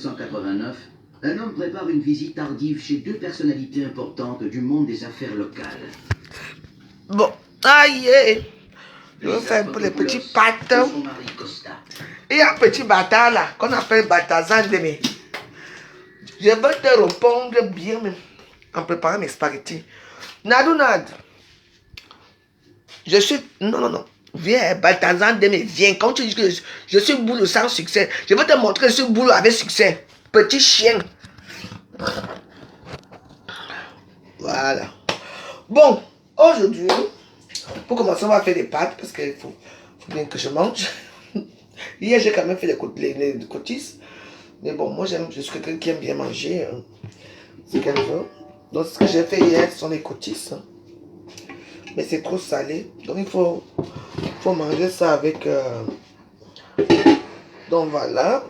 1989, un homme prépare une visite tardive chez deux personnalités importantes du monde des affaires locales. Bon, aïe, je vais faire un peu les petits pâtes. Il y a un petit bâtard là, qu'on appelle Balthazar Ndeme. Je vais te répondre bien même, en préparant mes spaghettis. Nadounad, je suis... Non. Viens, Balthazar Ndeme, viens. Quand tu dis que je suis boulot sans succès, je vais te montrer que je suis boulot avec succès. Petit chien. Voilà. Bon, aujourd'hui, pour commencer, on va faire des pâtes parce qu'il faut bien que je mange. Hier, j'ai quand même fait les cotisses. Mais bon, moi, je suis quelqu'un qui aime bien manger. Hein. C'est qu'elle veut. Donc, ce que j'ai fait hier, ce sont les cotisses. Hein. Mais c'est trop salé. Donc, il faut manger ça avec... Donc, voilà.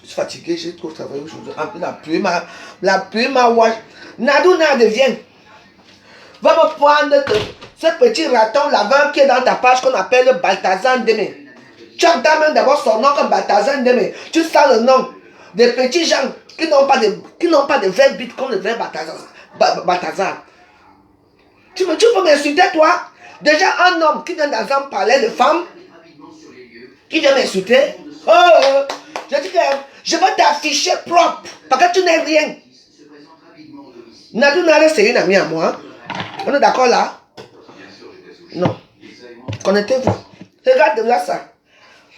Je suis fatigué, j'ai trop travaillé aujourd'hui. La pluie m'a wash. Nadouna, viens. Va me prendre ce petit raton laveur qui est dans ta page qu'on appelle Balthazar Ndeme. Tu entends même d'abord son nom comme Balthazar Ndeme. Tu sens le nom des petits gens qui n'ont pas de vrai bite comme le vrai Balthazar. Tu peux m'insulter toi? Déjà un homme qui vient dans un palais de femmes, qui vient m'insulter. Je dis que je vais t'afficher propre, parce que tu n'es rien. Nadou Nare, c'est une amie à moi. On est d'accord là? Non. Connaissez-vous? Regarde là ça.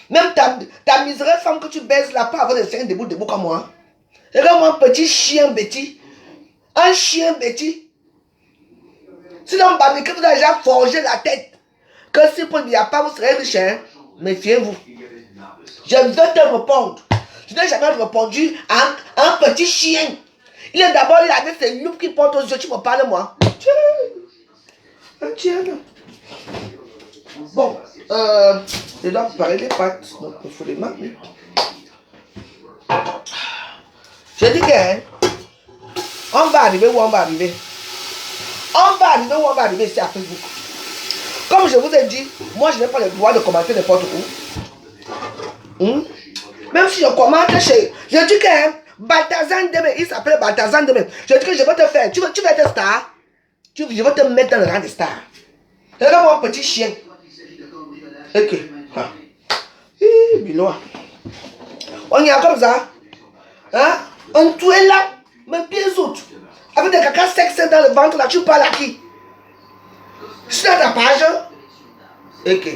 Même ta misérable femme que tu baises là, pas avoir des seins debout comme moi. Regarde-moi un petit chien bêtis. Un chien bêtis. Si l'homme que vous avez déjà forgé la tête, que si pour il n'y a pas, vous serez riche, hein? Méfiez-vous. Je veux te répondre. Je n'ai jamais répondu à un petit chien. Il est d'abord là avec ses loups qui portent aux yeux. Tu me parles, moi. Tiens. Bon, je dois préparer les pâtes. Donc, il faut les maintenir. Je dis que, hein, on va arriver où on va arriver. On va arriver où on va arriver ici à Facebook. Comme je vous ai dit, moi, je n'ai pas le droit de commenter n'importe où. Même si je commente chez... Je dis que, hein, Balthazar Ndeme, il s'appelle Balthazar Ndeme. Je dis que je vais te faire. Tu veux être star? Je vais te mettre dans le rang de star. Regarde mon petit chien. Ok. Bilois. On y a comme ça. Hein? On tout est là. Mes pieds autres. Avec des caca sexy dans le ventre là, tu parles à qui? Je suis dans ta page. Ok.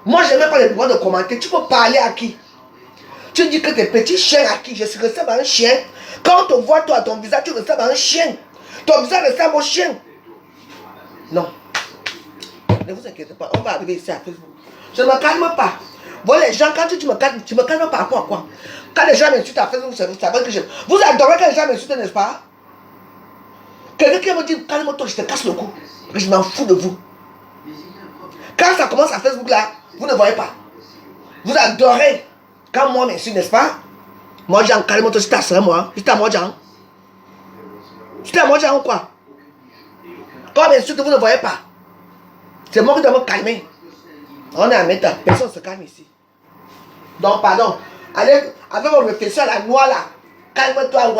Moi, je n'ai pas le droit de commenter. Tu peux parler à qui? Tu dis que tes petits chiens à qui? Je ressemble à un chien. Quand on voit toi, ton visage, tu ressembles à un chien. Ton visage ressemble au chien. Non. Ne vous inquiétez pas, on va arriver ici à Facebook. Je ne me calme pas. Bon, les gens, quand tu me calmes par rapport à quoi? Quand les gens m'insultent à Facebook, vous savez que je... Vous adorez quand les gens m'insultent, n'est-ce pas? Quelqu'un qui me dit, calme-toi, je te casse le cou. Je m'en fous de vous. Quand ça commence à Facebook là, vous ne voyez pas. Vous adorez quand moi m'insulte, n'est-ce pas? Moi, Jean, calme-toi, c'est ta soeur, moi. C'est à moi, Jean. C'est à moi, Jean, ou quoi? Quand m'insulte, vous ne voyez pas. C'est moi qui dois me calmer. On est à mettre, personne se calme ici. Donc, pardon. Allez, avec vos réflexions à la noix là. Calme-toi,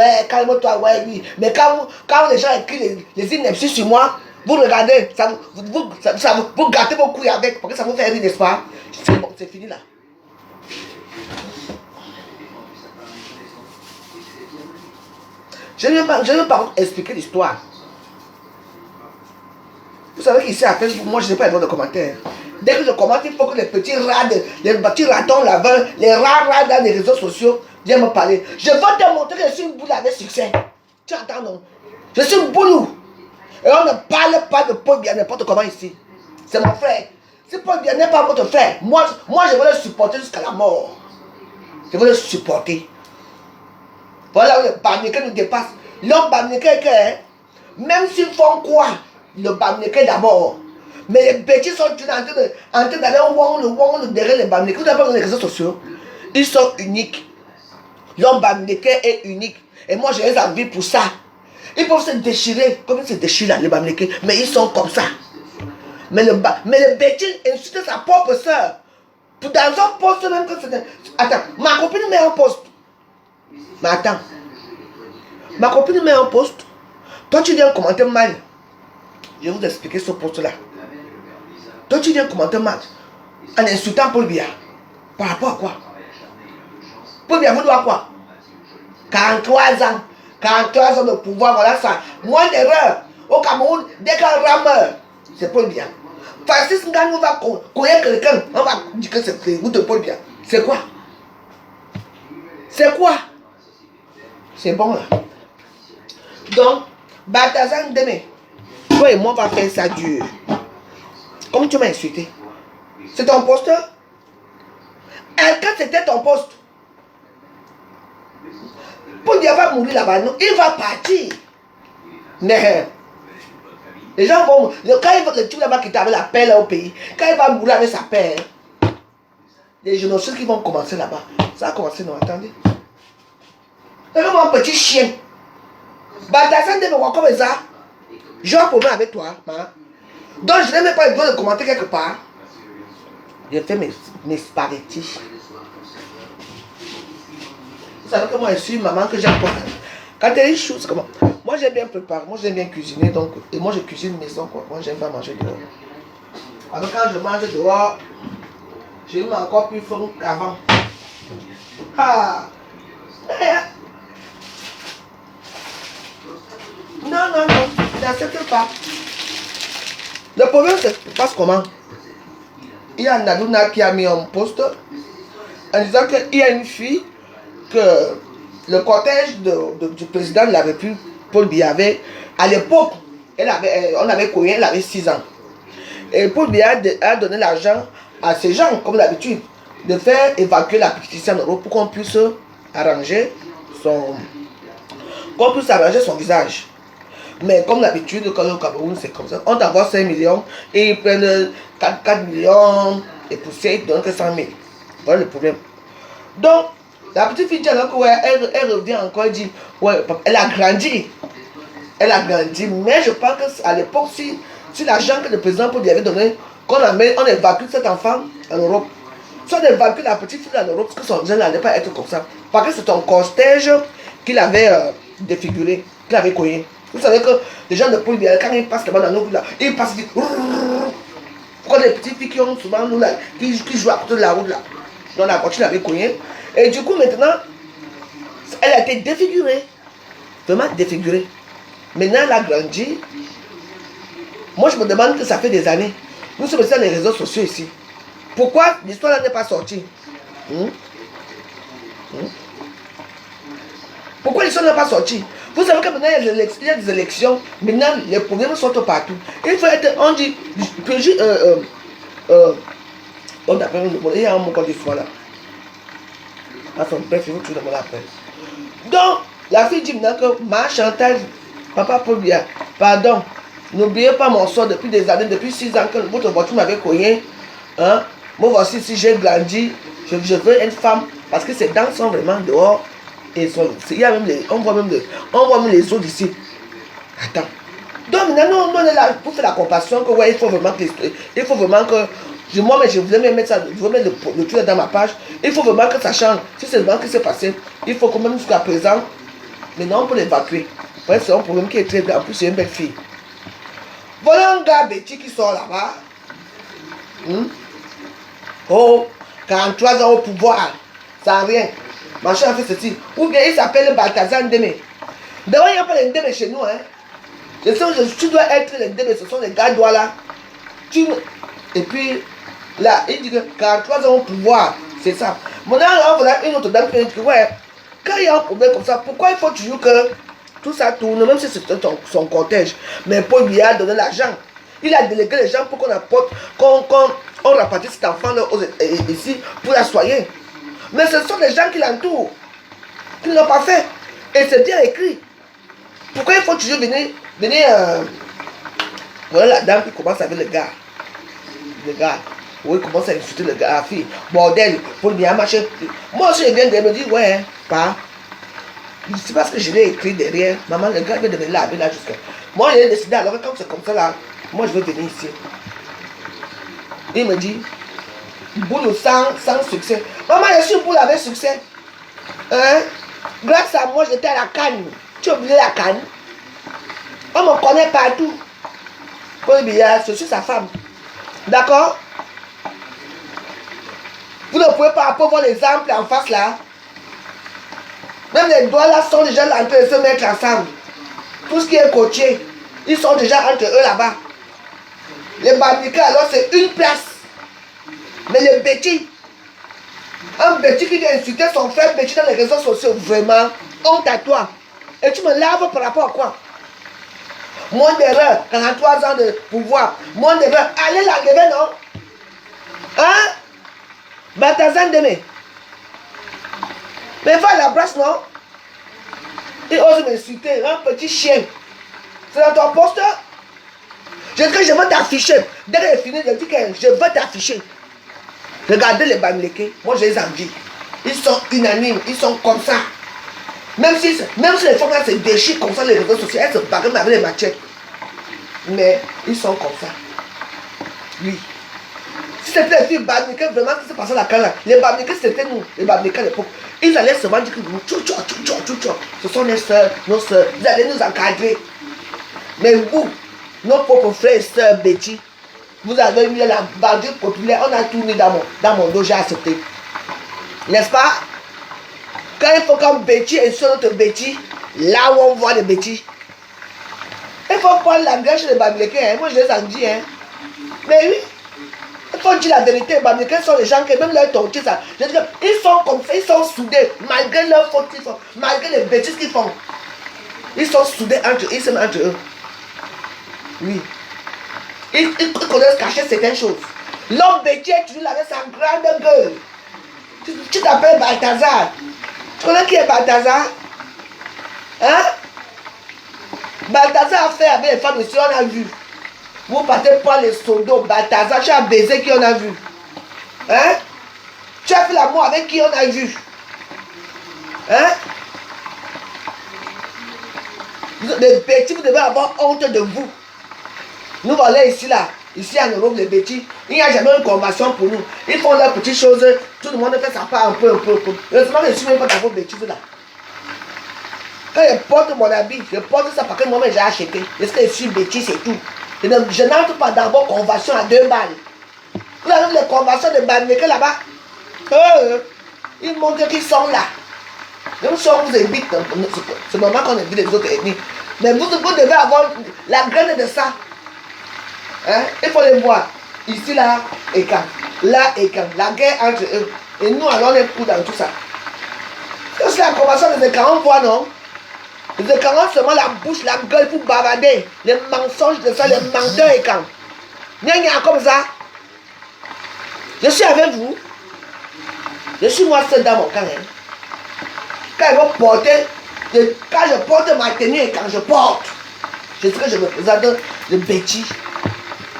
ouais, oui. Mais quand les gens écrivent les inepties sur moi, vous regardez, vous gâtez vos couilles avec, parce que ça vous fait rire, n'est-ce pas? C'est bon, c'est fini là. Je ne vais pas expliquer l'histoire. Vous savez qu'ici à Facebook, moi je n'ai pas le droit de commentaire. Dès que je commente, il faut que les petits rats, les petits ratons laveurs, les rats dans les réseaux sociaux viennent me parler. Je vais te montrer que je suis une boule avec succès. Tu entends non? Je suis une boule. Et on ne parle pas de Paul Biya n'importe comment ici. C'est mon frère. Si Paul Biya n'est pas votre frère, moi je vais le supporter jusqu'à la mort. Je vais le supporter. Voilà où le Bamileke nous dépasse. L'homme Bamileke, même s'ils font quoi, le Bamileke d'abord. Mais les bêtises sont en train d'aller au wong derrière les Bamileke. Vous avez pas les réseaux sociaux. Ils sont uniques. L'homme Bamileke est unique. Et moi, je les envie pour ça. Ils peuvent se déchirer, comme ils se déchirent les Bamileke. Mais ils sont comme ça. Mais le bêtise insulte sa propre soeur. Dans un poste même que c'est... Attends, ma copine met un poste. Mais attends. Ma copine met un post. Toi, tu viens commenter mal. Je vais vous expliquer ce post-là. Toi, tu viens commenter mal. En insultant Paul Biya. Par rapport à quoi? Paul Biya, vous doit quoi? 43 ans. 43 ans de pouvoir, voilà ça. Moins d'erreur. Au Cameroun, dès qu'un rameur, c'est Paul Biya. Francis Ngannou va courir quelqu'un. On va dire que c'est vous de Paul Biya. C'est quoi? C'est quoi? C'est bon là. Donc, Balthazar Ndeme, toi et moi, on va faire ça dur. Comme tu m'as insulté. C'est ton poste? Quand c'était ton poste, Paul Biya va mourir là-bas, non? Il va partir. Mais les gens vont. Quand il va le type là-bas qui avait la paix là au pays, quand il va mourir avec sa paix, les génocides qui vont commencer là-bas. Ça a commencé, non? Attendez. Et mon petit chien. Balthazar Ndeme voir comme ça. J'ai un problème avec toi. Hein? Donc je n'ai même pas le droit de commenter quelque part. Je fais mes spaghettis. Vous savez que moi je suis une maman que j'aime pas. Quand elle est chou, c'est comment? Moi j'aime bien préparer, moi j'aime bien cuisiner. Donc, et moi je cuisine maison quoi. Moi j'aime pas manger dehors. Alors quand je mange dehors, je me encore plus faim qu'avant. Ah! Non, n'accepte pas. Le problème, c'est que passe comment? Il y a Nadouna qui a mis un post en disant qu'il y a une fille que le cortège du président de la République, Paul Biya, avait, à l'époque, on avait connu, elle avait 6 ans. Et Paul Biya a donné l'argent à ces gens, comme d'habitude, de faire évacuer la petite fille en Europe pour qu'on puisse arranger son visage. Mais comme d'habitude, quand au Cameroun, c'est comme ça. On t'envoie 5 millions et ils prennent 4 millions et poussières, ils donnent que 100 000. Voilà le problème. Donc, la petite fille, elle revient encore et dit, ouais, elle a grandi. Elle a grandi. Mais je pense qu'à l'époque, si l'argent que le président Paul lui avait donné, on évacue cet enfant en Europe. Si on évacue la petite fille en Europe, parce que son jeune n'allait pas être comme ça. Parce que c'est un cortège qu'il avait défiguré, qu'il avait cogné. Vous savez que les gens de Paul Biya, quand ils passent là-bas dans nos villes, là, ils passent, ils disent, pourquoi les petites filles qui ont souvent nous là, qui jouent à côté de la route là. Donc la voiture l'avait cogné. Et du coup maintenant, elle a été défigurée. Vraiment défigurée. Maintenant elle a grandi. Moi je me demande que ça fait des années. Nous sommes sur les réseaux sociaux ici. Pourquoi l'histoire là n'est pas sortie? Pourquoi l'histoire n'est pas sortie? Vous savez que maintenant il y a des élections. Maintenant les problèmes sortent partout. Il faut être, on dit, on appelle le mot, il y a un mot qu'on dit fois là. Enfin bref, il faut que tu le mot l'appelles. Donc, la fille dit maintenant que ma Chantal, papa Paul Biya, pardon, n'oubliez pas mon sort depuis des années, depuis 6 ans que votre voiture m'avait cogné. Hein? Moi voici, si j'ai grandi, je veux une femme, parce que ces dents sont vraiment dehors. Et il y a même on voit même les os d'ici. Attends. Donc maintenant, on est là pour faire la compassion que ouais, il faut vraiment que moi, mais je voulais même mettre ça, je voulais mettre le truc dans ma page. Il faut vraiment que ça change. Si c'est vraiment ce qui s'est passé, il faut quand même jusqu'à présent, maintenant on peut l'évacuer. Ouais, c'est un problème qui est très grave. En plus, c'est une belle fille. Voilà un gars Betty qui sort là-bas. Oh, 43 ans au pouvoir, ça n'a rien. Machin a fait ceci. Ou bien il s'appelle Balthazar Ndeme. D'abord, il n'y a pas les Ndeme chez nous. Hein. Je sais où tu dois être les Ndeme, ce sont les gars doigts là. Et puis, là, il dit que 43 ans au pouvoir, c'est ça. Maintenant, là, voilà une autre dame qui dit ouais, quand il y a un problème comme ça, pourquoi il faut toujours que tout ça tourne, même si c'est son cortège. Mais Paul Biya a donné l'argent. Il a délégué les gens pour qu'on apporte, qu'on rapatrie cet enfant là, ici pour la soigner. Mais ce sont les gens qui l'entourent, qui ne l'ont pas fait. Et c'est bien écrit. Pourquoi il faut toujours venir voilà la dame qui commence avec le gars. Le gars. Oui, il commence à insulter le gars, la fille. Bordel, Paul Biya marcher. Moi aussi, je viens de me dire, ouais, pas. C'est parce que je l'ai écrit derrière. Maman, le gars vient de me laver là jusqu'à. Moi, j'ai décidé, alors quand c'est comme ça là, moi je vais venir ici. Il me dit, boule sans succès. Maman, je suis boule avec succès. Hein? Grâce à moi, j'étais à la Cannes. Tu as oublié la Cannes? On me connaît partout. Je suis sa femme. D'accord? Vous ne pouvez pas voir l'exemple en face là. Même les doigts là sont déjà en train de se mettre ensemble. Tout ce qui est coaché, ils sont déjà entre eux là-bas. Les Bamileke alors c'est une place. Mais les Betty, un Betty qui vient insulter son frère Betty dans les réseaux sociaux, vraiment, honte à toi. Et tu me laves par rapport à quoi? Mon erreur, 43 ans de pouvoir. Mon erreur, allez l'enlever, non? Hein? Balthazar Ndeme. Mais va à la brasse, non? Il ose m'insulter, un petit chien. C'est dans ton poste? Je dis que je veux t'afficher. Dès que j'ai fini, je dis que je veux t'afficher. Regardez les Bamileke, moi je les envie. Ils sont unanimes, ils sont comme ça. Même si les femmes là se déchirent comme ça, les réseaux sociaux, elles se barrent avec les machettes. Mais ils sont comme ça. Oui. Si c'était les filles Bamileke, vraiment, qui se passait la canne là. Les Bamileke, c'était nous, les Bamileke à l'époque. Ils allaient seulement dire que nous, ce sont les soeurs, nos soeurs. Ils allaient nous encadrer. Mais vous, nos propres frères et sœurs Betty, vous avez mis la bandit populaire, on a tout mis dans mon dos, j'ai accepté. N'est-ce pas? Quand il faut comme Betty et sur notre Betty, là où on voit les Betty, il faut prendre la gueule chez les Bamileke, hein. Moi je les en dis, hein. Mais oui, il faut dire la vérité, les Bamileke sont les gens qui même leur torture ça. Je dis ils sont comme ça, ils sont soudés, malgré leurs fautes qu'ils font, malgré les bêtises qu'ils font. Ils sont soudés entre eux, ils sont entre eux. Oui. Ils connaissent cacher certaines choses. L'homme Betty est toujours là avec sa grande gueule. Tu t'appelles Balthazar. Tu connais qui est Balthazar? Hein? Balthazar a fait avec les femmes ici, on a vu. Vous partez pas les sondos. Balthazar, tu as baisé qui on a vu. Hein? Tu as fait l'amour avec qui on a vu. Hein? Les Betty, vous devez avoir honte de vous. Nous voilà ici là, ici en Europe, les Betty, il n'y a jamais une convention pour nous. Ils font leurs petites choses, tout le monde fait sa part un peu. Heureusement que je ne suis même pas dans vos bêtises là. Quand je porte mon habit, je porte ça parce que moi-même j'ai acheté. Est-ce que je suis Betty, c'est tout. Je n'entre pas dans vos conventions à 2 balles. Vous avez les conventions de Bamileke là-bas. Ils montrent qu'ils sont là. Même si on vous invite, c'est normal qu'on invite les autres ethnies. Mais vous devez avoir la graine de ça. Hein? Il faut les voir. Ici, là, et quand. Là, et quand. La guerre entre eux. Et nous, alors, on est pour dans tout ça. C'est la convention des écarts, on voit, non? Les écarts ont seulement la bouche, la gueule pour bavarder. Les mensonges de ça, les menteurs écarts. Gna comme ça. Je suis avec vous. Je suis moi seul dans mon camp. Hein? Quand je porte ma tenue et quand je porte, je sais que je me présente de Betty.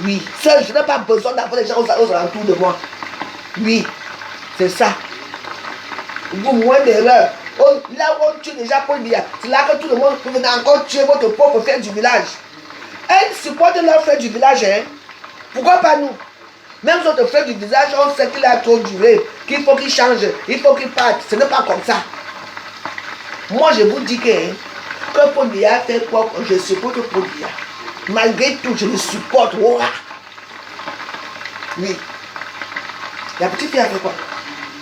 Oui, seul, je n'ai pas besoin d'avoir les gens aux alentours de moi. Oui, c'est ça. Vous, moins d'erreurs. Là où on tue déjà Paul Biya, c'est là que tout le monde peut venir encore tuer votre propre frère du village. Elles supportent leur frère du village, hein. Pourquoi pas nous? Même notre frère du village, on sait qu'il a trop duré, qu'il faut qu'il change, il faut qu'il parte. Ce n'est pas comme ça. Moi, je vous dis que Paul Biya fait quoi? Je supporte Paul Biya. Malgré tout, je le supporte. Ouah. Oui. La petite fille a fait quoi?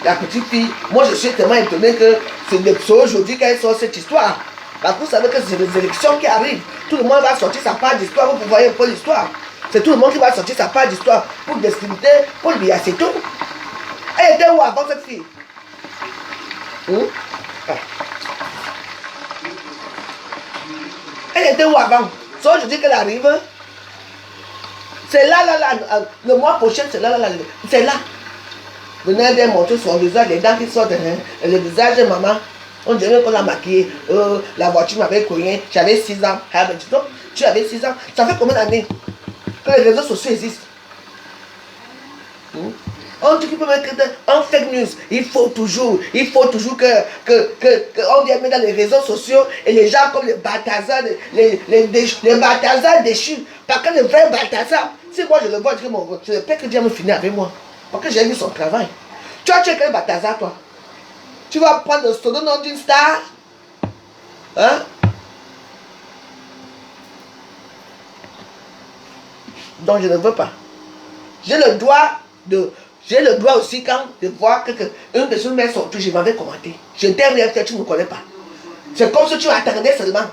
La petite fille, moi je suis tellement étonné que c'est aujourd'hui qu'elle sort cette histoire. Parce que vous savez que c'est les élections qui arrivent. Tout le monde va sortir sa part d'histoire. Vous voyez un peu l'histoire. C'est tout le monde qui va sortir sa part d'histoire pour discriminer Paul Biya, c'est tout. Elle était où avant cette fille? Elle était où avant? So, je dis qu'elle arrive. C'est là, le mois prochain, c'est là. C'est là. Venez de montrer son visage, les dents qui sortent, hein, le visage de maman. On dirait qu'on l'a maquillé. La voiture m'avait cogné. J'avais 6 ans. Ah, ben, tu avais 6 ans. Ça fait combien d'années que les réseaux sociaux existent? On dit qu'il peut mettre en fake news. Il faut toujours que on vienne mettre dans les réseaux sociaux et les gens comme les Balthazar, les Balthazar déchus. Parce que le vrai Balthazar, si moi je le vois, je peur que Dieu me finisse avec moi. Parce que j'ai vu son travail. Tu as quel Balthazar, toi? Tu vas prendre le pseudo-nom d'une star? Hein? Donc je ne veux pas. J'ai le droit aussi quand je vois que une personne m'est sortie, je m'en vais commenter. Je ne t'ai rien fait, tu ne me connais pas. C'est comme si tu attendais seulement.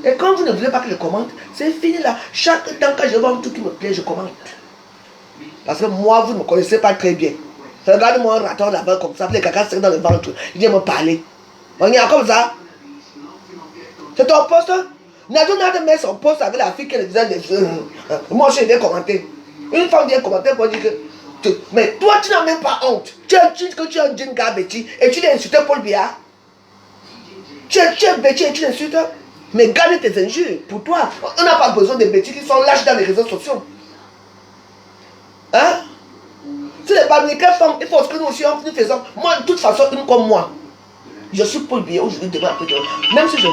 Et quand vous ne voulez pas que je commente, c'est fini là. Chaque temps quand je vois un truc qui me plaît, je commente. Parce que moi, vous ne me connaissez pas très bien. Regarde-moi un raton là-bas comme ça, les caca dans le ventre. Il vient me parler. On y a comme ça. C'est ton poste. Nado n'a de mettre son poste avec la fille qui disait des choses. Moi, je vais commenter. Une femme vient commenter pour dire que. Mais toi, tu n'as même pas honte. Tu dis que tu es un jeune gars bêtis et tu l'as insulté Paul Biya. Tu es bêtis et tu l'insultes. Mais garde tes injures pour toi. On n'a pas besoin de bêtis qui sont lâches dans les réseaux sociaux. Hein? Si les Bamileke femmes, il faut que nous aussi nous faisons. Moi, de toute façon, une comme moi. Je suis Paul Biya aujourd'hui, demain après demain. Même si je.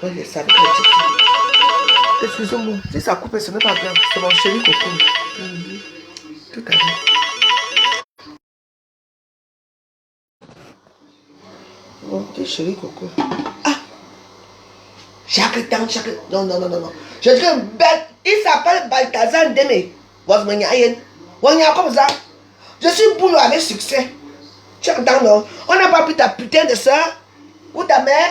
Oui, je savais que le excusez-moi, si ça coupe, ce n'est pas grave. C'est mon chéri Coco. Tout à fait. Mon petit chéri Coco. Ah! Chaque temps, chaque. Non, non, non, non, non. Je dis que belle. Il s'appelle Balthazar Ndeme. On y a comme ça. Je suis boulot avec succès. Chaque temps, non. On n'a pas pris ta putain de soeur ou ta mère.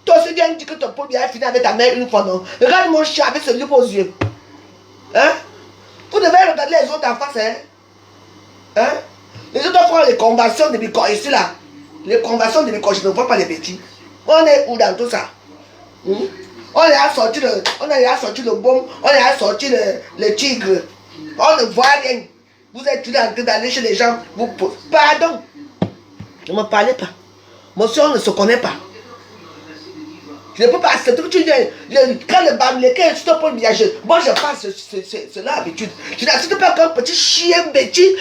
Toi aussi, viens dire que ton pauvre a fini avec ta mère une fois, non? Regarde mon chat avec ce loup aux yeux. Hein? Vous devez regarder les autres en face, hein? Hein? Les autres font les conventions de Bicor ici, là. Les conventions de Bicor, je ne vois pas les petits. On est où dans tout ça? On a sorti le baume, on a sorti le tigre. On ne voit rien. Vous êtes tous en train d'aller chez les gens. Vous pardon. Ne me parlez pas. Monsieur, on ne se connaît pas. Je ne peux pas accepter que tu viens. Quand le Bamileke est sur le viager, moi je passe c'est l'habitude. Je n'accepte pas qu'un petit chien bêtis,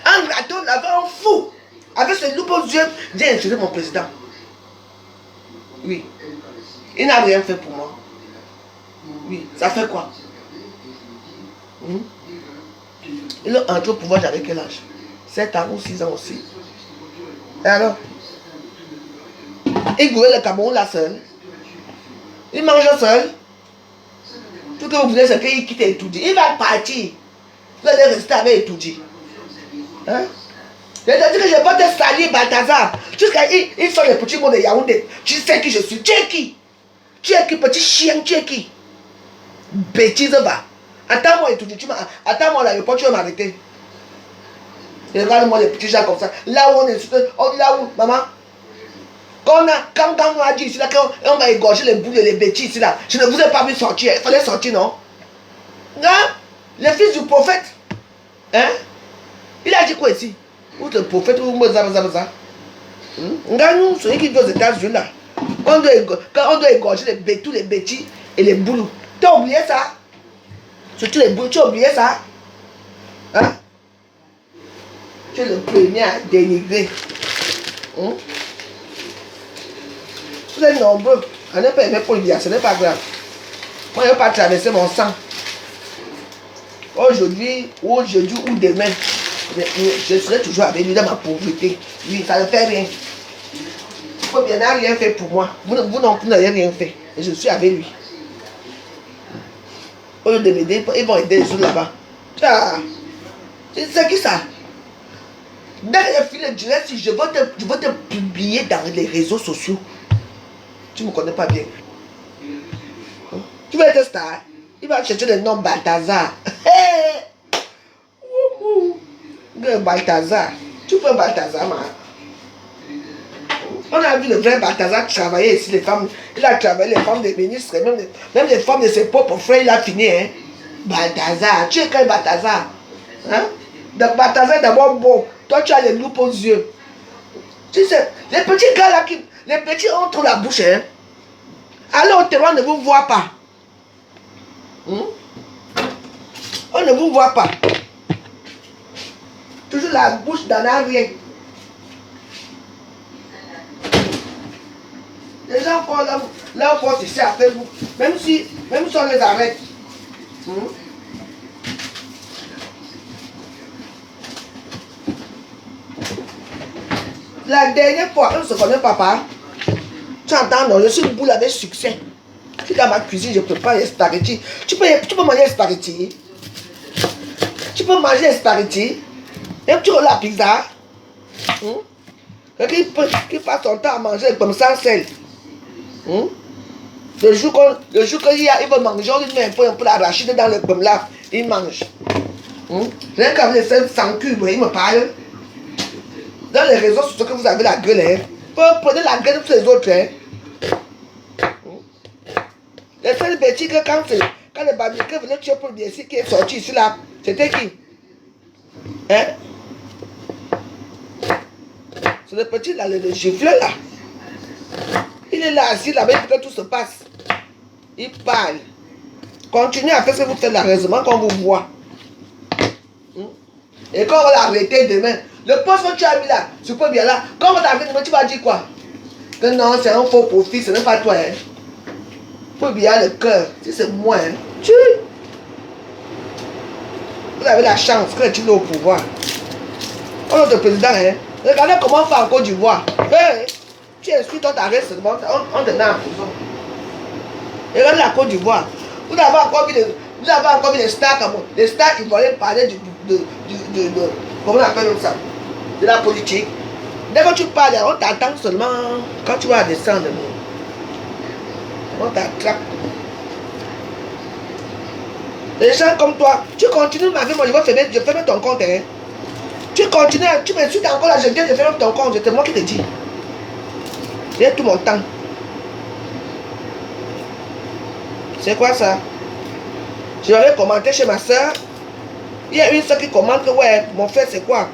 un raton là-bas, un fou, avec ses loups aux yeux, vient insulter mon président. Oui. Il n'a rien fait pour moi. Oui. Ça fait quoi? Il est entré au pouvoir, j'avais quel âge? 7 ans ou 6 ans aussi. Et alors? Il gouverne le Cameroun là seul. Il mange seul. Tout ce que vous voulez, c'est qu'il quitte Etoudi. Il va partir. Vous allez rester avec Etoudi. Hein? Je te dis que je vais pas te salir, Balthazar. Jusqu'à ils sont les petits mots de Yaoundé. Tu sais qui je suis. Tu es qui? Tu es qui, petit chien? Tu es qui? Bêtise, va. Attends-moi, Etoudi. Attends-moi à l'aéroport, tu vas m'arrêter. Regarde-moi les petits gens comme ça. Là où on est. Là où, maman. Quand on a dit ici, là, on va égorger les boules et les bêtises ici, là. Je ne vous ai pas vu sortir. Il fallait sortir, non? Hein? Le fils du prophète. Hein? Il a dit quoi ici? Ou le prophète, ou Mozabazabaza. Nous, celui qui vit aux États-Unis, là. Quand on doit égorger tous les bêtises et les boules. Tu as oublié ça? Surtout les boules, tu as oublié ça? Hein? Tu es le premier à dénigrer. Vous êtes nombreux. On n'est pas aimé pour le dire, ce n'est pas grave. Moi, je ne vais pas traverser mon sang. Aujourd'hui ou demain, je serai toujours avec lui dans ma pauvreté. Oui, ça ne fait rien. Il n'a rien fait pour moi. Vous non plus n'avez rien fait. Et je suis avec lui. Au lieu de m'aider, ils vont aider les autres là-bas. C'est qui ça? Dans les filets directs, si je veux te publier dans les réseaux sociaux. Tu ne me connais pas bien. Tu veux être star? Il va chercher le nom Balthazar. Balthazar. Tu peux Balthazar, man. On a vu le vrai Balthazar travailler ici, les femmes. Il a travaillé les femmes des ministres, même les femmes de ses propres frères, il a fini. Hein? Balthazar. Tu es quel Balthazar? Hein? Balthazar est d'abord beau. Toi, tu as les loups aux yeux. Tu sais, les petits gars là les petits ont trop la bouche, hein. Alors, au terroir, on ne vous voit pas. On ne vous voit pas. Toujours la bouche dans l'arrière. Les gens font leur force ici après vous. Même si on les arrête. La dernière fois, on se connaît, papa. Tu entends, non, je suis une boule avec succès. Tu es dans ma cuisine, je prépare les spaghettis. Tu peux manger les spaghettis. Tu peux manger les spaghettis. Même tu veux la pizza. Qui passe son temps à manger comme ça, sel. Le jour qu'il y a, il veut manger, on lui met un peu d'arachide dans le pomme là, il mange. Rien qu'avec les sels sans cube, il me parle. Dans les réseaux sociaux que vous avez la gueule, hein. Prenez la gueule de tous les autres, hein. Les seuls bêtises que quand le barbecue venait tuer pour bien qui est sorti ici là, c'était qui? Hein? C'est le petit là, le gifleur là. Il est là assis là-bas pour que tout se passe. Il parle. Continuez à faire ce que vous faites là, heureusement qu'on vous voit. Et quand on va l'arrêter demain, le poste que tu as mis là, tu peux bien là, quand on va t'arrêter demain, tu vas dire quoi? Que non, c'est un faux profit, ce n'est pas toi, hein. Faut bien le cœur, si c'est moi, hein. Tu. Vous avez la chance que tu es au pouvoir. On est le président, hein. Regardez comment on fait en Côte d'Ivoire. Hey, tu excuses, on t'arrête seulement, on te met en prison. Regardez la Côte d'Ivoire. Vous avez encore vu les stars comme les stars ivoiriens parler de comment on appelle ça? De la politique. Dès que tu parles, on t'attend seulement quand tu vas descendre. On t'attrape. Les gens comme toi, tu continues ma vie, moi je ferme ton compte. Hein. Tu continues, tu m'insultes encore là, je viens de fermer ton compte, c'est moi qui te dis. J'ai tout mon temps. C'est quoi ça? Je vais commenter chez ma soeur. Il y a une soeur qui commente que ouais, mon frère c'est quoi?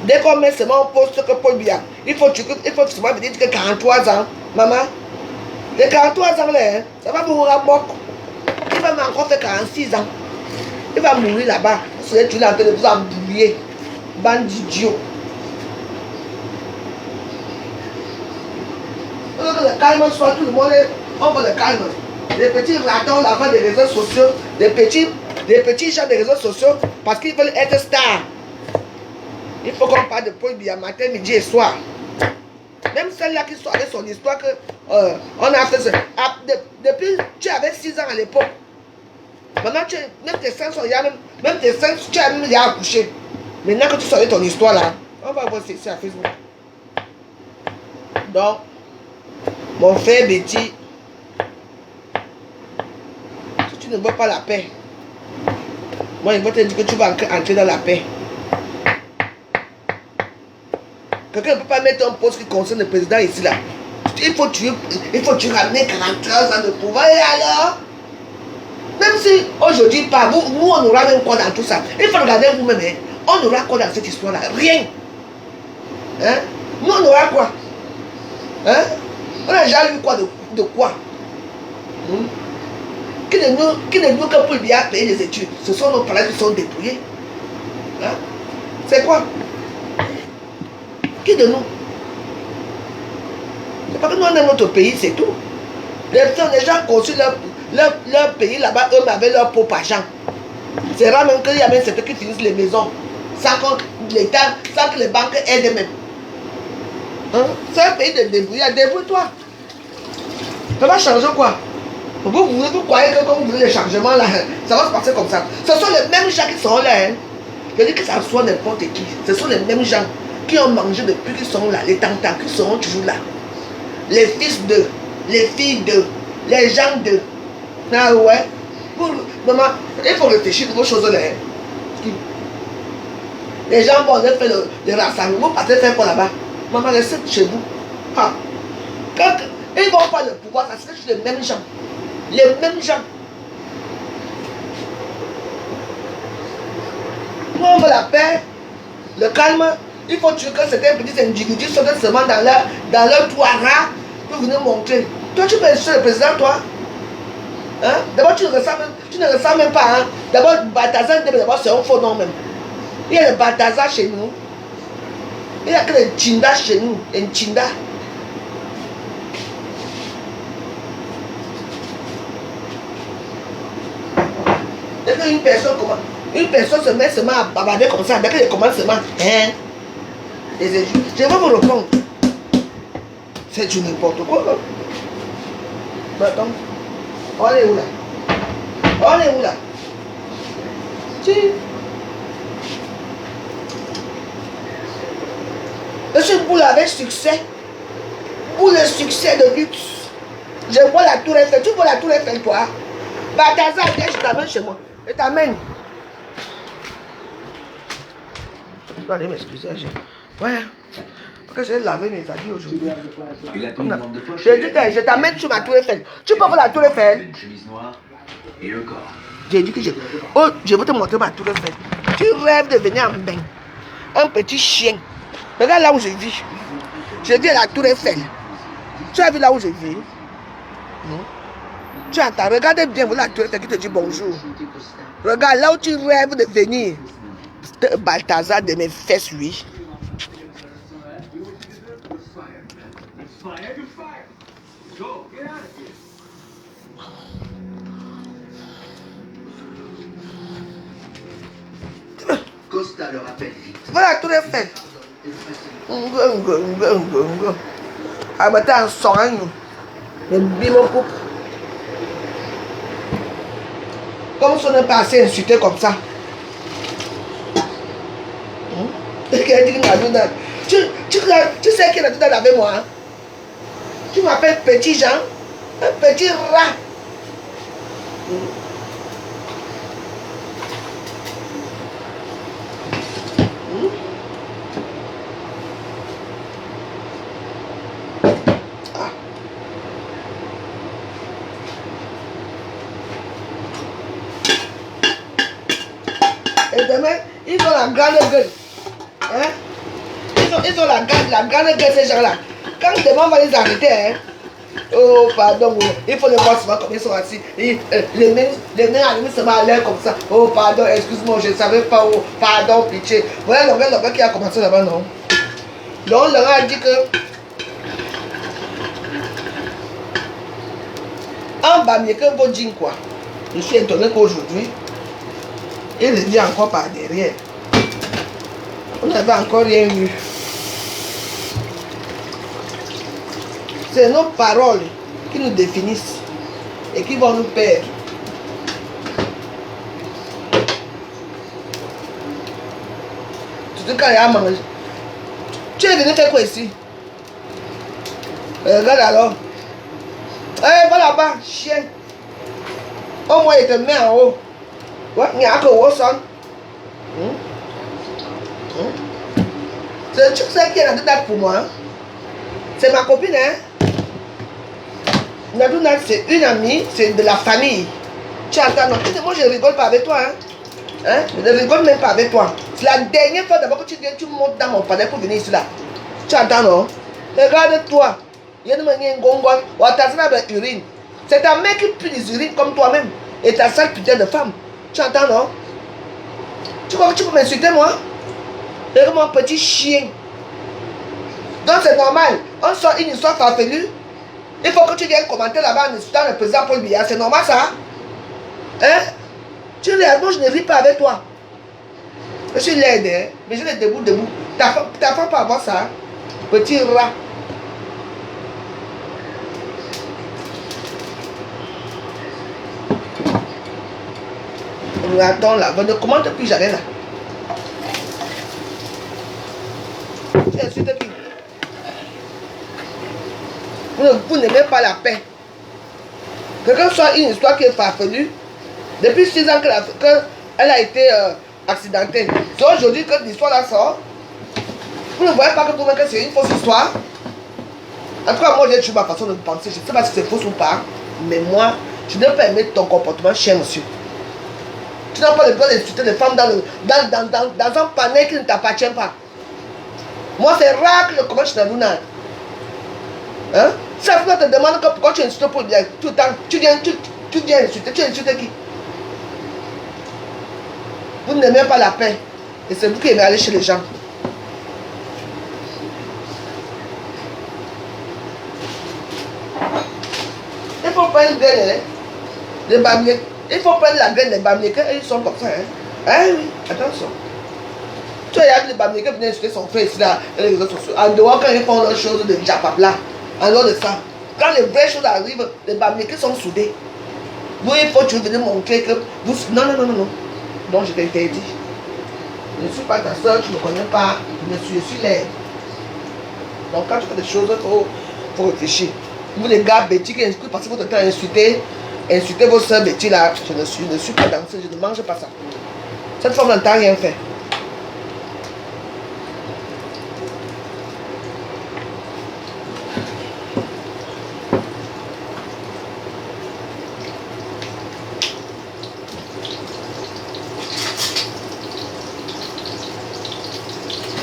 Dès qu'on met seulement un poste que Paul Biya, il faut seulement me dire que 43 ans, maman. Les 43 ans là, hein, ça va mourir à moque. Il va encore faire 46 ans. Il va mourir là-bas. Vous serez toujours en train de vous embrouiller. Bande d'idiots. Que le calme soit tout le monde, on veut le calme. Les petits ratons là-bas des réseaux sociaux, des petits gens des réseaux sociaux, parce qu'ils veulent être stars. Il faut qu'on parle de Paul Biya matin, midi et soir. Même celle-là qui sort avec son histoire que on a fait ça. Depuis, tu avais 6 ans à l'époque. Maintenant, même tes seins sont même tes seins, tu as même accouché. Maintenant que tu sors avec ton histoire là, on va voir c'est à Facebook. Donc, mon frère Betty, si tu ne veux pas la paix, moi je vais te dire que tu vas entrer dans la paix. Quelqu'un ne peut pas mettre un poste qui concerne le président ici là. Il faut tu ramener 43 ans de pouvoir. Et alors, même si aujourd'hui pas, nous on aura même quoi dans tout ça. Il faut regarder vous-même. Hein. On aura quoi dans cette histoire là? Rien. Hein? Nous on aura quoi? Hein? On a déjà eu quoi de quoi? Qui de nous que pour bien payer les études? Ce sont nos parents qui sont dépouillés. Hein? C'est quoi? Qui de nous? C'est pas que nous on aime notre pays, c'est tout. Les gens construisent leur pays là-bas, eux avec leur propre argent. C'est rare même qu'il y a même certains qui finissent les maisons sans que l'État, sans que les banques aident même. Hein? C'est un pays de débrouillard, débrouille-toi. Ça va changer quoi? Vous croyez que quand vous voulez les changements là, ça va se passer comme ça. Ce sont les mêmes gens qui sont là. Hein. Je dis que ça soit n'importe qui. Ce sont les mêmes gens qui ont mangé depuis qu'ils sont là, les tantans qui seront toujours là. Les fils d'eux, les filles d'eux, les gens d'eux. Ah ouais. Maman, il faut réfléchir à vos choses là. Hein. Les gens vont faire le rassemblement, partez faire quoi là-bas? Maman, restez chez vous. Ah. Quand ils ne vont pas le pouvoir, ça serait juste les mêmes gens. Les mêmes gens. Nous on veut la paix, le calme. Il faut que certains petits individus soient seulement dans leur toit pour venir montrer. Toi, tu peux être le président, toi. Hein? D'abord, tu ne ressens même pas. Hein? D'abord, Balthazar, c'est un faux nom même. Il y a le Balthazar chez nous. Il n'y a que le Tchinda chez nous. Un Tchinda. Dès qu'une personne se met seulement à bavarder comme ça, dès qu'elle commence seulement, hein? Et je vais vous répondre. C'est du n'importe quoi. Hein? Mais attends. On est où là? On est où là? Si. Je suis boule avec succès. Pour le succès de luxe. Je vois la tour Eiffel. Tu vois la tour Eiffel, toi? Balthazar, viens, je t'amène chez moi. Je t'amène. Tu dois aller m'excuser. Ouais. Parce que j'ai lavé mes habits aujourd'hui. Je t'amène sur ma tour Eiffel. Tu peux voir la tour Eiffel? Une chemise noire et un corps. J'ai dit que je... Oh, je vais te montrer ma tour Eiffel. Tu rêves de venir en bain. Un petit chien. Regarde là où je vis. Je vis à la tour Eiffel. Tu as vu là où je vis? Non. Tu entends, regarde bien la tour Eiffel qui te dit bonjour. Regarde là où tu rêves de venir. Balthazar de mes fesses, oui. Costa le rappelle vite. Voilà tout est fait. Ah, mais t'es en soin, nous. Mais bien mon couple. Comme si on n'est pas assez insulté comme ça. Tu sais qui est là avec moi? Hein? Tu m'appelles Petit Jean, un petit rat. Et demain, ils ont la grande gueule. Hein? Ils ont la grande gueule, ces gens-là. Quand demain on va les arrêter, hein? Oh, pardon, il faut les voir souvent comme ils sont assis. Les nains arrivent seulement à l'air comme ça. Oh, pardon, excuse-moi, je ne savais pas. Oh, pardon, pitié. Voilà l'homme qui a commencé là-bas, non? Donc, Laurent a dit que en bas, mieux que vos jeans, quoi. Je suis étonné qu'aujourd'hui, il revient encore par derrière. On n'avait encore rien vu. C'est nos paroles qui nous définissent et qui vont nous perdre. Surtout quand il y a à manger. Tu es venu faire quoi ici? Regarde alors. Eh, va là-bas, chien. Au moins, il te met en haut. Ouais, il y a que haut son. C'est tu sais qui est Nadouna pour moi. Hein? C'est ma copine, hein? Nadouna, c'est une amie, c'est de la famille. Tu entends, non? Moi, je rigole pas avec toi, hein? Hein? Je ne rigole même pas avec toi. C'est la dernière fois d'abord que tu viens, tu montes dans mon palais pour venir ici là. Tu entends, non? Regarde-toi. Il y a une manière gongon. Ou t'as urine. C'est ta mère qui pue des urines comme toi-même. Et ta sale putain de femme. Tu entends, non? Tu crois que tu peux m'insulter, moi? Regarde mon petit chien. Donc c'est normal. On sort une histoire farfelue. Il faut que tu viennes commenter là-bas en insultant le président Paul Biya. C'est normal ça? Hein? Tu regardes, moi je ne ris pas avec toi. Je suis laide, hein? Mais je suis debout. Ta femme peut avoir ça. Petit rat. Attends là, ne commente plus jamais là. Tu insultes qui? Vous n'aimez pas la paix. Quelqu'un soit une histoire qui est farfelue. Depuis 6 ans qu'elle a été accidentée. C'est aujourd'hui que l'histoire là sort. Vous ne voyez pas que vous-même que c'est une fausse histoire. En tout cas, moi j'ai toujours ma façon de penser. Je ne sais pas si c'est fausse ou pas. Mais moi, je n'ai pas aimé ton comportement, cher monsieur. Tu n'as pas le droit d'insulter les femmes dans un panel qui ne t'appartient pas. Moi, c'est rare que je commence chez la Luna. Hein? Ça te demande pourquoi tu insultes pour bien tout le temps. Tu viens insulter. Tu insultes qui? Vous n'aimez pas la paix. Et c'est vous qui aimez aller chez les gens. Il faut prendre les bamlés. Il faut prendre la graine des bamlés. Ils sont comme ça. Hein? Ah oui, attention. Tu as vu les Bamilés qui venaient insulter son frère ici là, dans les réseaux sociaux. En dehors, quand ils font leurs choses de Japabla, en dehors de ça, quand les vraies choses arrivent, les Bamilés sont soudés. Vous, il faut que tu venir montrer que vous. Non, non, non, non, non. Donc je t'interdis. Je ne suis pas ta soeur, tu ne me connais pas, je suis l'aide. Donc quand tu fais des choses, il faut réfléchir. Vous les gars bêtis qui passent votre temps à insulter vos soeurs bêtis là, je ne suis pas danseuse, je ne mange pas ça. Cette femme n'entend rien faire.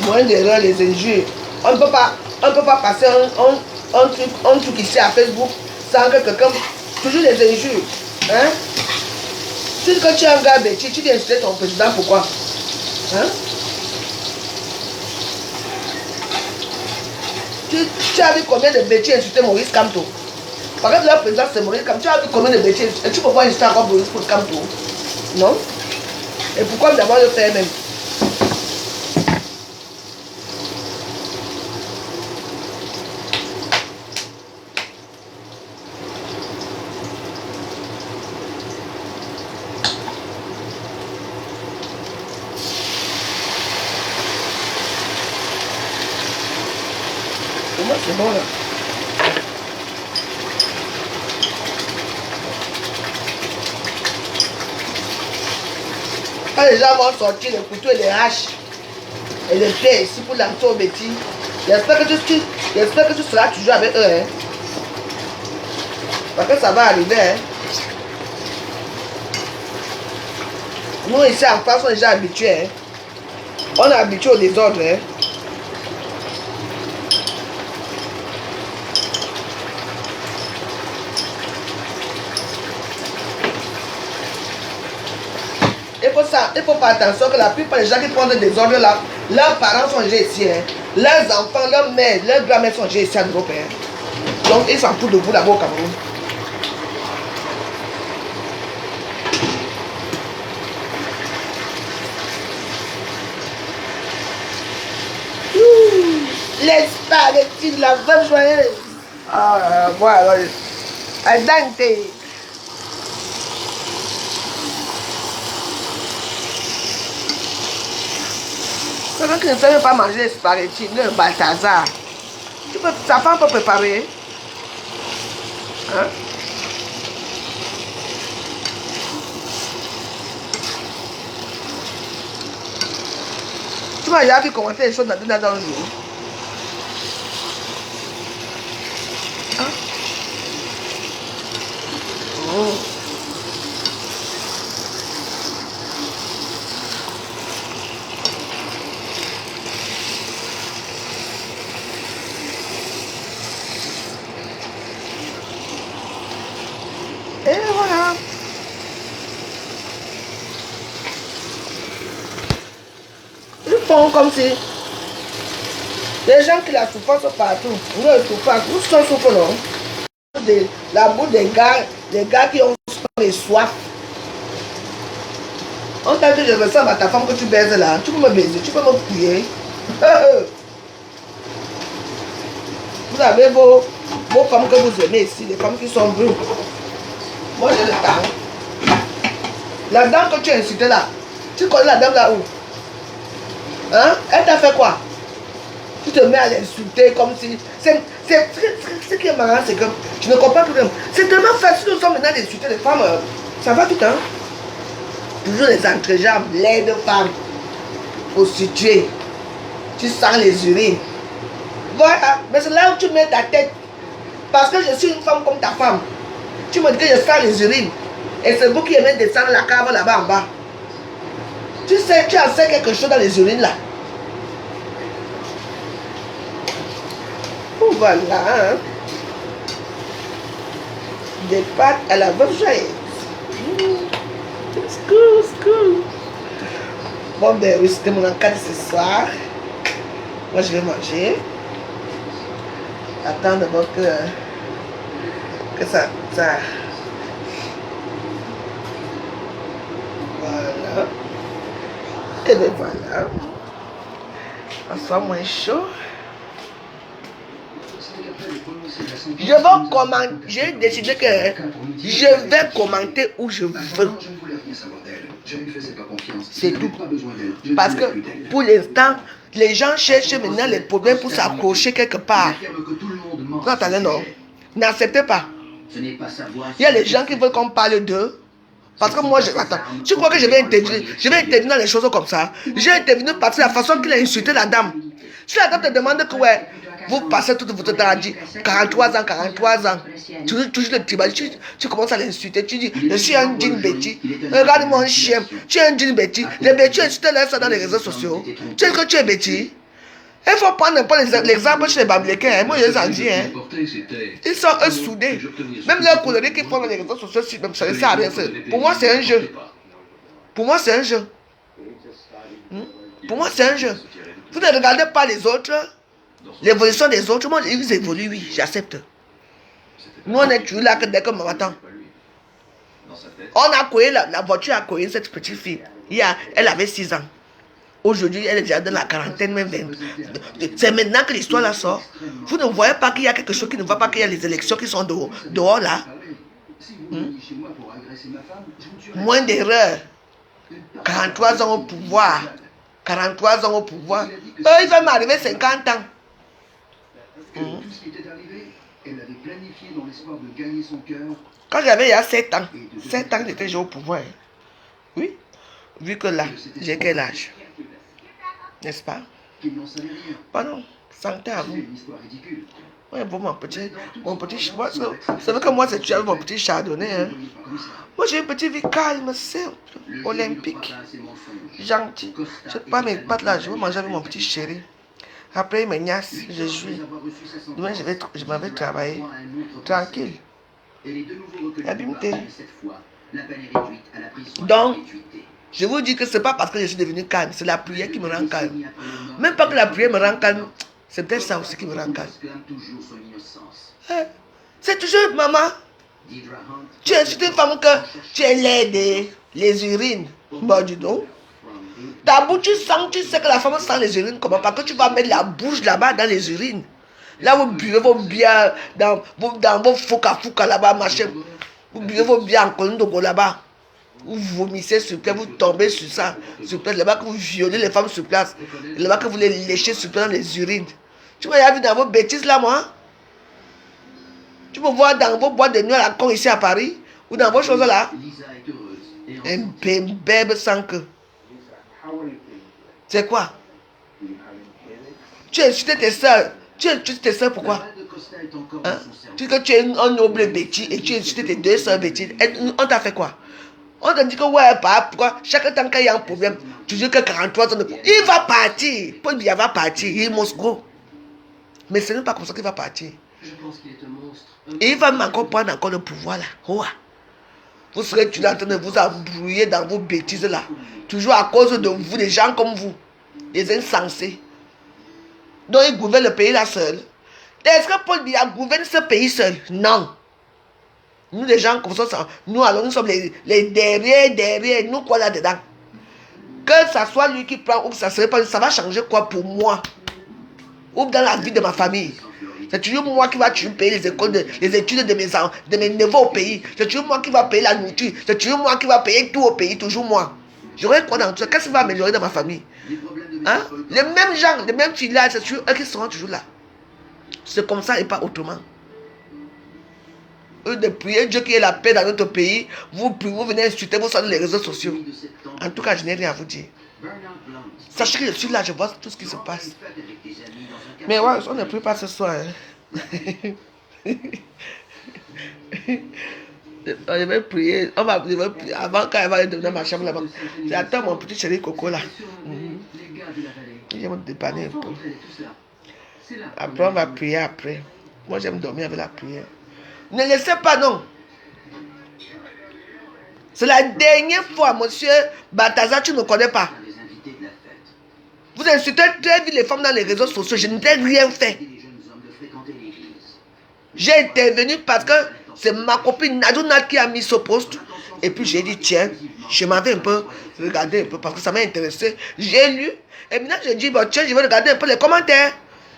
Moins d'erreurs, les injures. On ne peut pas passer un truc ici à Facebook sans que quelqu'un. Toujours les injures. Hein? Si quand tu es un gars bêtise, tu viens insulter ton président, pourquoi? Hein? Tu as vu combien de bêtises insulter Maurice Kamto? Par exemple, leur président c'est Maurice Kamto. Tu as vu combien de bêtises? Et tu peux pas insulter encore Maurice Kamto? Non? Et pourquoi d'abord le faire même? Pour moi, c'est bon là. Quand les gens vont sortir les couteaux et les haches et les pierres ici pour lancer au bêtis, j'espère que tu seras toujours avec eux. Hein? Parce que ça va arriver. Hein? Nous ici en France, on est déjà habitués. Hein? On est habitué au désordre. Hein? Il faut faire attention que la plupart des gens qui font des désordres là, leurs parents sont ici. Hein. Leurs enfants, leurs mères, leurs grand-mères sont ici en Europe. Hein. Donc ils s'en foutent de vous là-bas au Cameroun. Les spaghettis, la veuve joyeuse. Ah, voilà. Al dente. Quelqu'un qui ne sait même pas manger les spaghettis, le Balthazar. Ta femme peut préparer. Hein? Tu m'as déjà vu commenter les choses dans le jour. Hein? Oh. Et voilà. Ils font comme si les gens qui la souffrent partout. Nous ne souffrons pas. Nous sommes souffrants, non? La boue des gars qui ont les soif. On t'a dit que je ressemble à ta femme que tu baises là. Tu peux me baiser, tu peux me prier. Vous avez vos femmes que vous aimez ici, les femmes qui sont brunes. Moi j'ai le temps. La dame que tu as incitée là, tu connais la dame là où? Hein? Elle t'a fait quoi? Tu te mets à l'insulter comme si. Ce qui est marrant, c'est que tu ne comprends plus rien. C'est tellement facile aux hommes maintenant d'insulter les femmes. Ça va tout, hein? Toujours les entrejambes, laides femmes. Prostituées. Tu sens les urines. Voilà. Mais c'est là où tu mets ta tête. Parce que je suis une femme comme ta femme. Tu me dis que je sens les urines. Et c'est vous qui aimez descendre la cave là-bas en bas. Tu sais, tu as fait quelque chose dans les urines là. Voilà. Hein? Des pâtes à la veuve joyeuse. C'est cool, c'est cool. Bon, ben oui, c'était mon encadre ce soir. Moi, je vais manger. Attends d'abord que ça. Voilà. Et bien voilà. Ça soit moins chaud. J'ai décidé que je vais commenter où je veux. C'est tout. Parce que pour l'instant, les gens cherchent maintenant les problèmes pour s'accrocher quelque part. Non, attendez, non. N'acceptez pas. Il y a les gens qui veulent qu'on parle d'eux. Parce que moi, attends, tu crois que je vais intervenir dans les choses comme ça? J'ai intervenu parce que la façon qu'il a insulté la dame. Si la dame te demande que, ouais, vous passez toute votre temps à dire 43 ans, 43 ans. Toujours le tribal, tu commences à l'insulter. Tu dis, je suis un jean Betty. Regarde mon chien. Tu es un jean Betty. Les Betty insultent ça dans les réseaux sociaux. Tu sais que tu es Betty. Il faut prendre un peu l'exemple chez les Bamilekins. Moi, je les en dis. Ils sont eux soudés. Même leurs coloris qu'ils font dans les réseaux sociaux, ça ne sert à rien. Pour moi, c'est un jeu. Pour moi, c'est un jeu. Pour moi, c'est un jeu. Vous ne regardez pas les autres. L'évolution des autres. Moi, ils évoluent, oui, j'accepte. Nous, on est toujours là que dès que maman attend. On a couru, la voiture a couru cette petite fille. Elle avait 6 ans. Aujourd'hui, elle est déjà dans la quarantaine, même 20. C'est maintenant que l'histoire la sort. Vous ne voyez pas qu'il y a quelque chose qui ne va pas, qu'il y a les élections qui sont dehors là. Moins d'erreurs. 43 ans au pouvoir. 43 ans au pouvoir. Il va m'arriver 50 ans. Quand j'avais il y a 7 ans. 7 ans, j'étais déjà au pouvoir. Oui. Vu que là, j'ai quel âge? N'est-ce pas? Pardon, santé à vous. Oui, bon, mon petit moi, c'est vrai que moi, c'est avec mon petit chardonnay. Hein. Moi, j'ai une petite vie calme, simple, olympique, gentil. Je ne pas mes pattes là, je vais manger avec mon petit chéri. Après, il me niasse, je joue. Demain, je m'en vais travailler. Tranquille. Abîmeté. Donc, je vous dis que ce n'est pas parce que je suis devenu calme, c'est la prière qui me rend calme. Même pas que la prière me rend calme, c'est peut-être ça aussi qui me rend calme. C'est toujours, maman, tu es une femme que tu es laide, les urines. Bon, dis donc. Ta bouche, tu sais que la femme sent les urines comment? Parce que tu vas mettre la bouche là-bas dans les urines. Là, vous buvez vos bières dans vos fouca là-bas, machin. Vous buvez vos bières en Kolondogo là-bas. Vous vomissez sur place, vous tombez sur ça, sur place, là-bas que vous violez les femmes sur place, là-bas que vous les léchez sur place dans les urines. Tu m'as vu dans vos bêtises là, moi? Tu me vois dans vos boîtes de nuit à la con ici à Paris, ou dans vos choses là? Un bébé sans queue. C'est quoi? Tu as insulté tes soeurs. Tu as insulté tes soeurs pourquoi? Hein? Tu dis que tu es un noble bêtise et tu as insulté tes 2 soeurs bêtises. On t'a fait quoi? On te dit que ouais, pourquoi chaque temps qu'il y a un problème, tu dis que 43 ans de problème. Il va partir. Paul Biya va partir. Il must go. Mais ce n'est pas comme ça qu'il va partir. Et il va encore prendre encore le pouvoir là. Ouais. Vous serez toujours en train de vous embrouiller dans vos bêtises là. Toujours à cause de vous, des gens comme vous. Des insensés. Donc il gouverne le pays là seul. Est-ce que Paul Biya gouverne ce pays seul? Non. Nous, les gens comme ça, nous, alors, nous sommes les derrière, nous, quoi là-dedans? Que ça soit lui qui prend ou que ça serait pas, ça va changer quoi pour moi? Ou dans la vie de ma famille? C'est toujours moi qui va payer les études de mes neveux au pays. C'est toujours moi qui va payer la nourriture. C'est toujours moi qui va payer tout au pays, toujours moi. J'aurais quoi dans tout ça? Qu'est-ce qui va améliorer dans ma famille? Hein? Les mêmes gens, les mêmes filles là, c'est toujours eux qui seront toujours là. C'est comme ça et pas autrement. De prier Dieu qui ait la paix dans notre pays, vous venez insulter, vous sortez les réseaux sociaux. En tout cas, je n'ai rien à vous dire. Sachez que je suis là, je vois tout ce qui se passe. Mais ouais, on ne prie pas ce soir. Hein. Je vais prier. On va prier avant qu'elle va aller dans ma chambre là-bas. J'attends mon petit chéri Coco là. Il va me dépanner un peu. Après, on va prier après. Moi, j'aime dormir avec la prière. Ne laissez pas, non. C'est la dernière fois, monsieur Balthazar, tu ne me connais pas. Vous insultez très vite les femmes dans les réseaux sociaux. Je n'ai rien fait. J'ai intervenu parce que C'est ma copine Nadouna qui a mis ce post. Et puis j'ai dit, tiens, je m'avais un peu regardé un peu parce que ça m'a intéressé. J'ai lu. Et maintenant j'ai dit, bon, tiens, je vais regarder un peu les commentaires.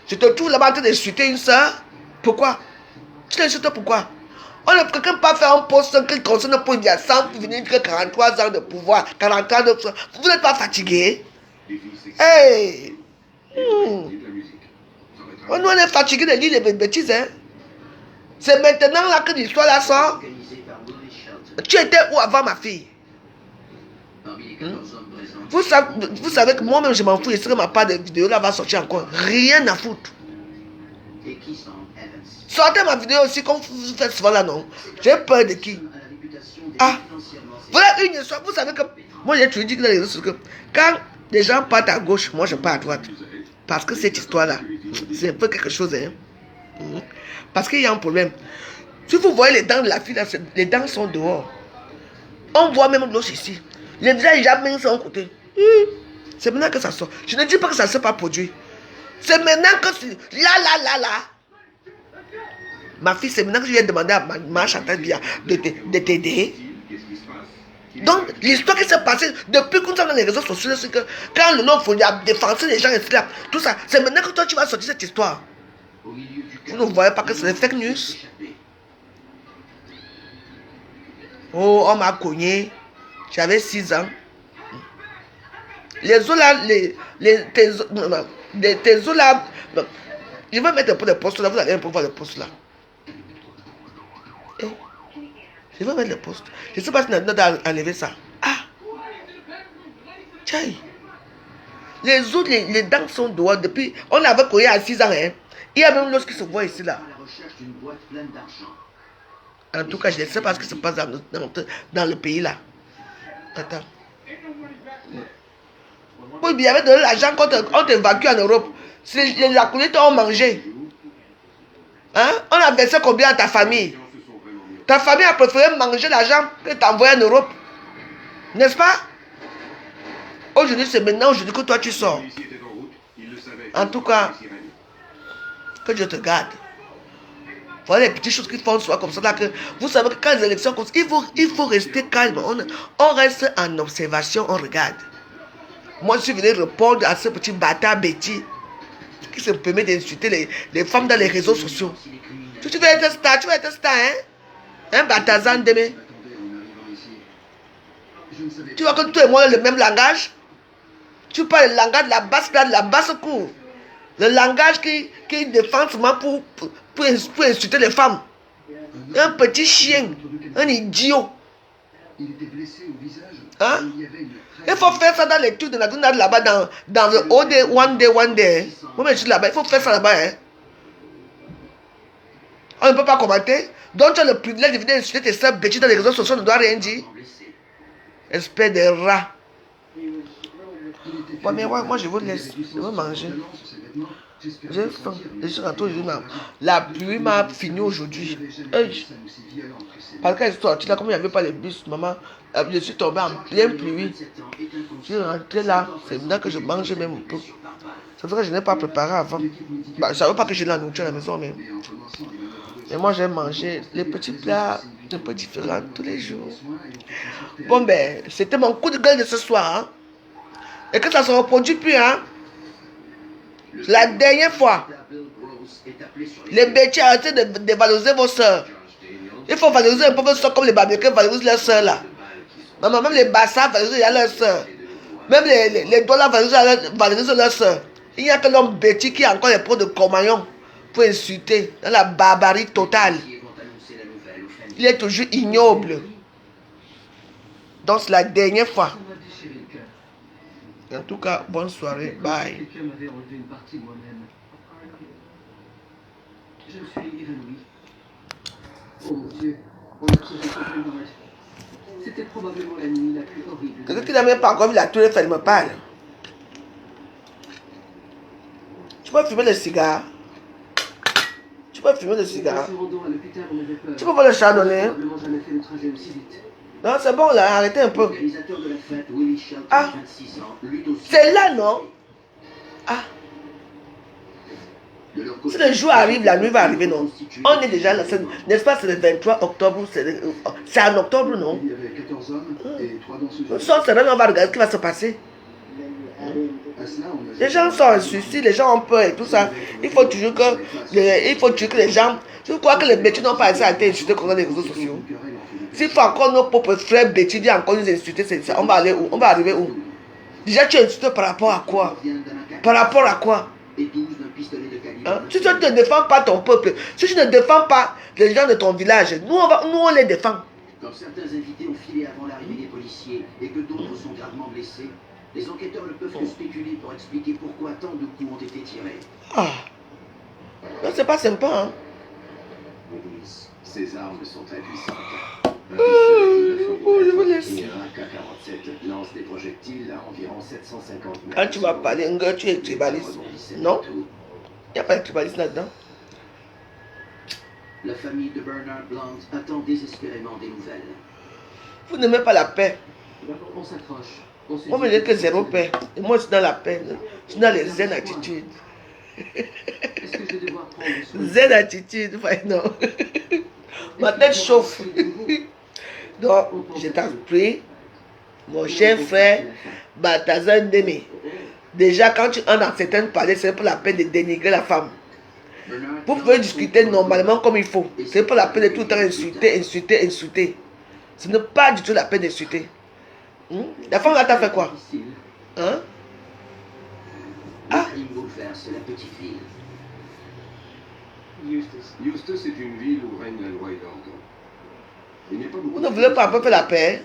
Je te trouve là-bas en train d'insulter une soeur. Pourquoi? Tu l'insultes pourquoi? On ne peut pas faire un post qui concerne pour dire sans venir que 43 ans de pouvoir, 40 ans de... Vous n'êtes pas fatigué? Hey! On est fatigué de lire les bêtises, hein? C'est maintenant là que l'histoire là sort. Tu étais où avant ma fille? Vous savez que moi-même je m'en fous. Et ce que ma part de vidéo là va sortir encore. Rien à foutre. Sortez ma vidéo aussi comme vous faites souvent là, non? J'ai peur de qui? Ah! Voilà une histoire. Vous savez que moi j'ai toujours dit que dans les réseaux que quand les gens partent à gauche, moi je pars à droite. Parce que cette histoire là, c'est un peu quelque chose, hein? Parce qu'il y a un problème. Si vous voyez les dents de la fille là, les dents sont dehors. On voit même l'os ici. Les dents jamais sont côté. C'est maintenant que ça sort. Je ne dis pas que ça ne s'est pas produit. C'est maintenant que là. Ma fille, c'est maintenant que je viens demander à ma Chantal Bia de t'aider. Donc, l'histoire qui s'est passée depuis qu'on est dans les réseaux sociaux, c'est que quand le nom faut a défendu les gens, etc., tout ça, c'est maintenant que toi tu vas sortir cette histoire. Vous ne voyez pas que c'est des fake news? Oh, on m'a cogné. J'avais 6 ans. Les os là, tes os là, je vais mettre un peu de poste là, vous allez un peu voir le poste là. Je vais mettre le poste. Je ne sais pas si on a enlevé ça. Ah! Tiens! Les autres, les dents sont dehors depuis. On avait cogné à 6 ans, hein. Il y a même l'os qui se voit ici là. En tout cas, je ne sais pas ce qui se passe dans le pays là. Attends. Oui, il y avait de l'argent quand on t'évacue en Europe. Les acolytes ont mangé. Hein? On a versé combien à ta famille? Ta famille a préféré manger l'argent que t'envoyer en Europe. N'est-ce pas? Aujourd'hui, c'est maintenant aujourd'hui que toi tu sors. En tout cas, que Dieu te garde. Voilà les petites choses qui font soit comme ça. Là, que vous savez que quand les élections comme ça, il faut rester calme. On reste en observation, on regarde. Moi, je suis venu répondre à ce petit bâtard Betty qui se permet d'insulter les femmes dans les réseaux sociaux. Tu veux être star, hein? Un Batazan demain. Tu vois que tout et moi le même langage. Tu parles le langage de la basse cour. Le langage qui défend seulement pour insulter les femmes. Un petit chien. Un idiot. Hein? Il faut faire ça dans les trucs de la Nadouna là-bas dans le OD One Day. Moi, je suis là-bas. Il faut faire ça là-bas. Hein? On ne peut pas commenter. Donc tu as le privilège de venir insulter tes soeurs bêtises dans les réseaux sociaux, on ne doit rien dire. Espèce de rat. Bon, mais moi je vous laisse. Je veux manger. J'ai faim. La pluie m'a fini aujourd'hui. Parce qu'elle est sortie là, comme il n'y avait pas les bus, maman, je suis tombé en pleine pluie. Je suis rentré là. C'est maintenant que je mange même un peu. C'est vrai que je n'ai pas préparé avant. Bah, ça ne veut pas que j'ai la nourriture à la maison, mais. Et moi, j'ai mangé les petits plats un peu différents tous les jours. Bon, ben, c'était mon coup de gueule de ce soir. Hein? Et que ça ne se reproduit plus. Hein? La dernière fois, les bêtises arrêtez de dévaloriser vos soeurs. Il faut valoriser un peu vos soeurs comme les Bamileke valorisent leurs soeurs là. Maman, même les Bassa valorisent leurs soeurs. Même les Dollars valorisent leurs soeurs. Il n'y a que l'homme bêtise qui a encore les pros de Comaillon pour insulter dans la barbarie totale. Il est toujours ignoble. Donc c'est la dernière fois. En tout cas, bonne soirée. Bye. Je me suis évanoui. Oh mon Dieu, on a trouvé quelque chose. C'était probablement la nuit la plus horrible. Quelqu'un qui n'a même pas encore vu la tour Eiffel me parle. Tu peux fumer le cigare. Tu peux fumer le cigare. Tu peux voir le chardonnay. Non, c'est bon là, arrêtez un peu. Ah, c'est là, non? Ah. De leur Si côté, le jour arrive, la nuit va arriver, non? On est déjà là, n'est-ce pas, c'est le 23 octobre, c'est en octobre, non? Il y avait 14 hommes et 3 danseuses. On sort, c'est là, on va regarder ce qui va se passer. À cela, on a Les gens sont en suicide, les gens ont peur et tout ça. Il faut toujours que les gens... Je crois que les bêtises n'ont pas assez été insultés contre les réseaux sociaux. S'il faut encore nos propres frères bêtises dire encore nous insulter, on va aller où? On va arriver où? Déjà, tu es insulté par rapport à quoi? Par rapport à quoi? Hein? Si tu ne défends pas ton peuple, si tu ne défends pas les gens de ton village, nous on les défend. Quand certains invités ont filé avant l'arrivée des policiers et que d'autres sont gravement blessés, les enquêteurs ne peuvent que spéculer pour expliquer pourquoi tant de coups ont été tirés. Ah, non, c'est pas sympa, hein? Ces armes sont très puissantes. Je vous laisse. K-47 lance des projectiles à environ 750 mètres. Quand tu vas parler, tu es tribaliste. Non? Il n'y a pas de tribaliste là-dedans. La famille de Bernard Blount attend désespérément des nouvelles. Vous n'aimez pas la paix. On s'accroche. Moi, je dis que zéro paix. Et moi, je suis dans la paix. Je suis dans les zen attitudes. Est-ce que je vais devoir prendre soin Zen attitude, enfin, non. Ma tête chauffe. Donc, je t'en prie, mon cher frère Balthazar Ndémé. Déjà, quand tu entres dans certaines palais, c'est pour la peine de dénigrer la femme. Vous pouvez discuter normalement comme il faut. C'est pour la peine de tout le temps insulter. Ce n'est pas du tout la peine d'insulter. La femme là t'a fait quoi? Hein? Ah. Il bouleverse la petite ville. Eustace est une ville où règne la loi et l'ordre. Il n'y a pas beaucoup Vous ne voulez pas un peu faire la paix?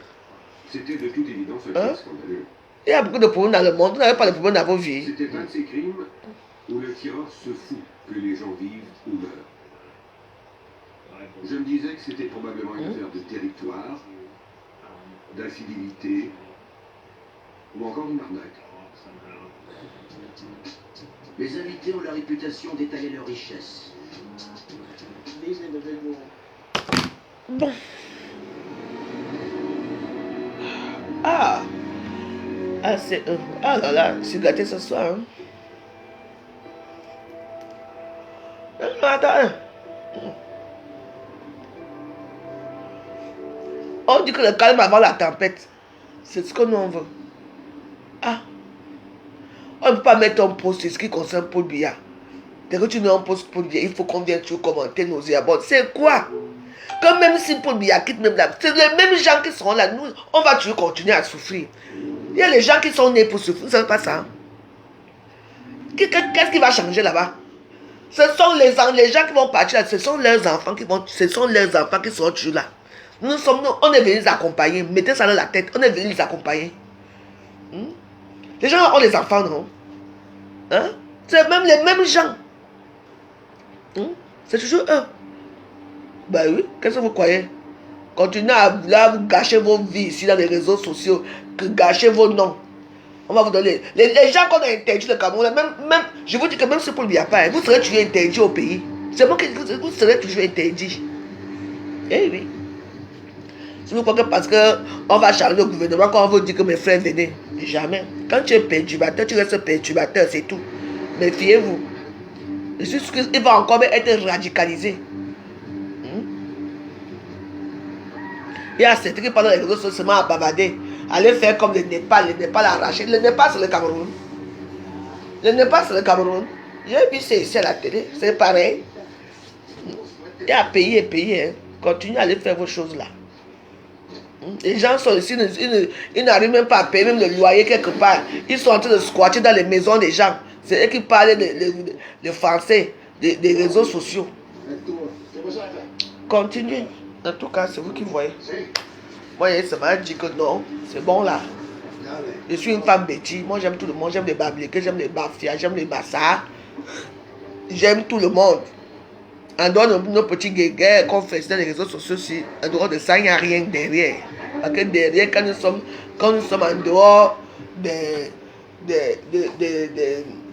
C'était de toute évidence un crime scandaleux. Il y a beaucoup de problèmes dans le monde. Vous n'avez pas de problèmes dans vos vies. C'était un de ces crimes où le tireur se fout que les gens vivent ou meurent. Je me disais que c'était probablement une affaire de territoire, d'infidélité ou encore une arnaque. Les invités ont la réputation d'étaler leur richesse. Bon. Ah. Ah, c'est... ah là là, je suis gâté ce soir. Hein. Attends. On dit que le calme avant la tempête. C'est ce que nous on veut. Ah. On ne peut pas mettre un post sur ce qui concerne Paul Biya. Dès que tu mets un post Paul Biya, il faut qu'on vienne sur commenter nos abords. C'est quoi? Que même si Paul Biya quitte même là, c'est les mêmes gens qui seront là. Nous, on va toujours continuer à souffrir. Il y a les gens qui sont nés pour souffrir. Vous ne savez pas ça? Hein? Qu'est-ce qui va changer là-bas? Ce sont les gens qui vont partir là. Ce sont leurs enfants qui seront toujours là. Nous, on est venus les accompagner. Mettez ça dans la tête. On est venus les accompagner. Les gens ont les enfants, non? Hein? C'est même les mêmes gens. C'est toujours eux. Ben oui, qu'est-ce que vous croyez? Continuez à vouloir gâcher vos vies ici dans les réseaux sociaux, que gâcher vos noms. On va vous donner. Les gens qu'on a interdit le Cameroun, même, je vous dis que même si Paul Biya pas, vous serez toujours interdit au pays. C'est moi qui vous serez toujours interdit. Eh oui. Si vous croyez que parce qu'on va charger le gouvernement, qu'on va vous dire que mes frères venaient. Jamais. Quand tu es perturbateur, tu restes perturbateur, c'est tout. Méfiez-vous. Je suis sûr qu'il va encore être radicalisé. Il y a certains qui pendant les réseaux sociaux seulement à bavarder. Aller faire comme le Népal arraché. Le Népal c'est le Cameroun. Le Népal c'est le Cameroun. J'ai vu c'est ici à la télé. C'est pareil. Il y a pays. Hein. Continuez à aller faire vos choses là. Les gens sont ici, ils n'arrivent même pas à payer même le loyer quelque part. Ils sont en train de squatter dans les maisons des gens. C'est eux qui parlent le français des réseaux sociaux. Continuez. En tout cas, c'est vous qui voyez. Moi, ça m'a dit que non, c'est bon là. Je suis une femme bêtise. Moi, j'aime tout le monde. J'aime les babliqués, j'aime les bafias, j'aime les massas. J'aime tout le monde. En dehors de nos petits guéguerres qu'on fait sur les réseaux sociaux, en dehors de ça, il n'y a rien derrière. Parce que derrière, quand nous sommes en dehors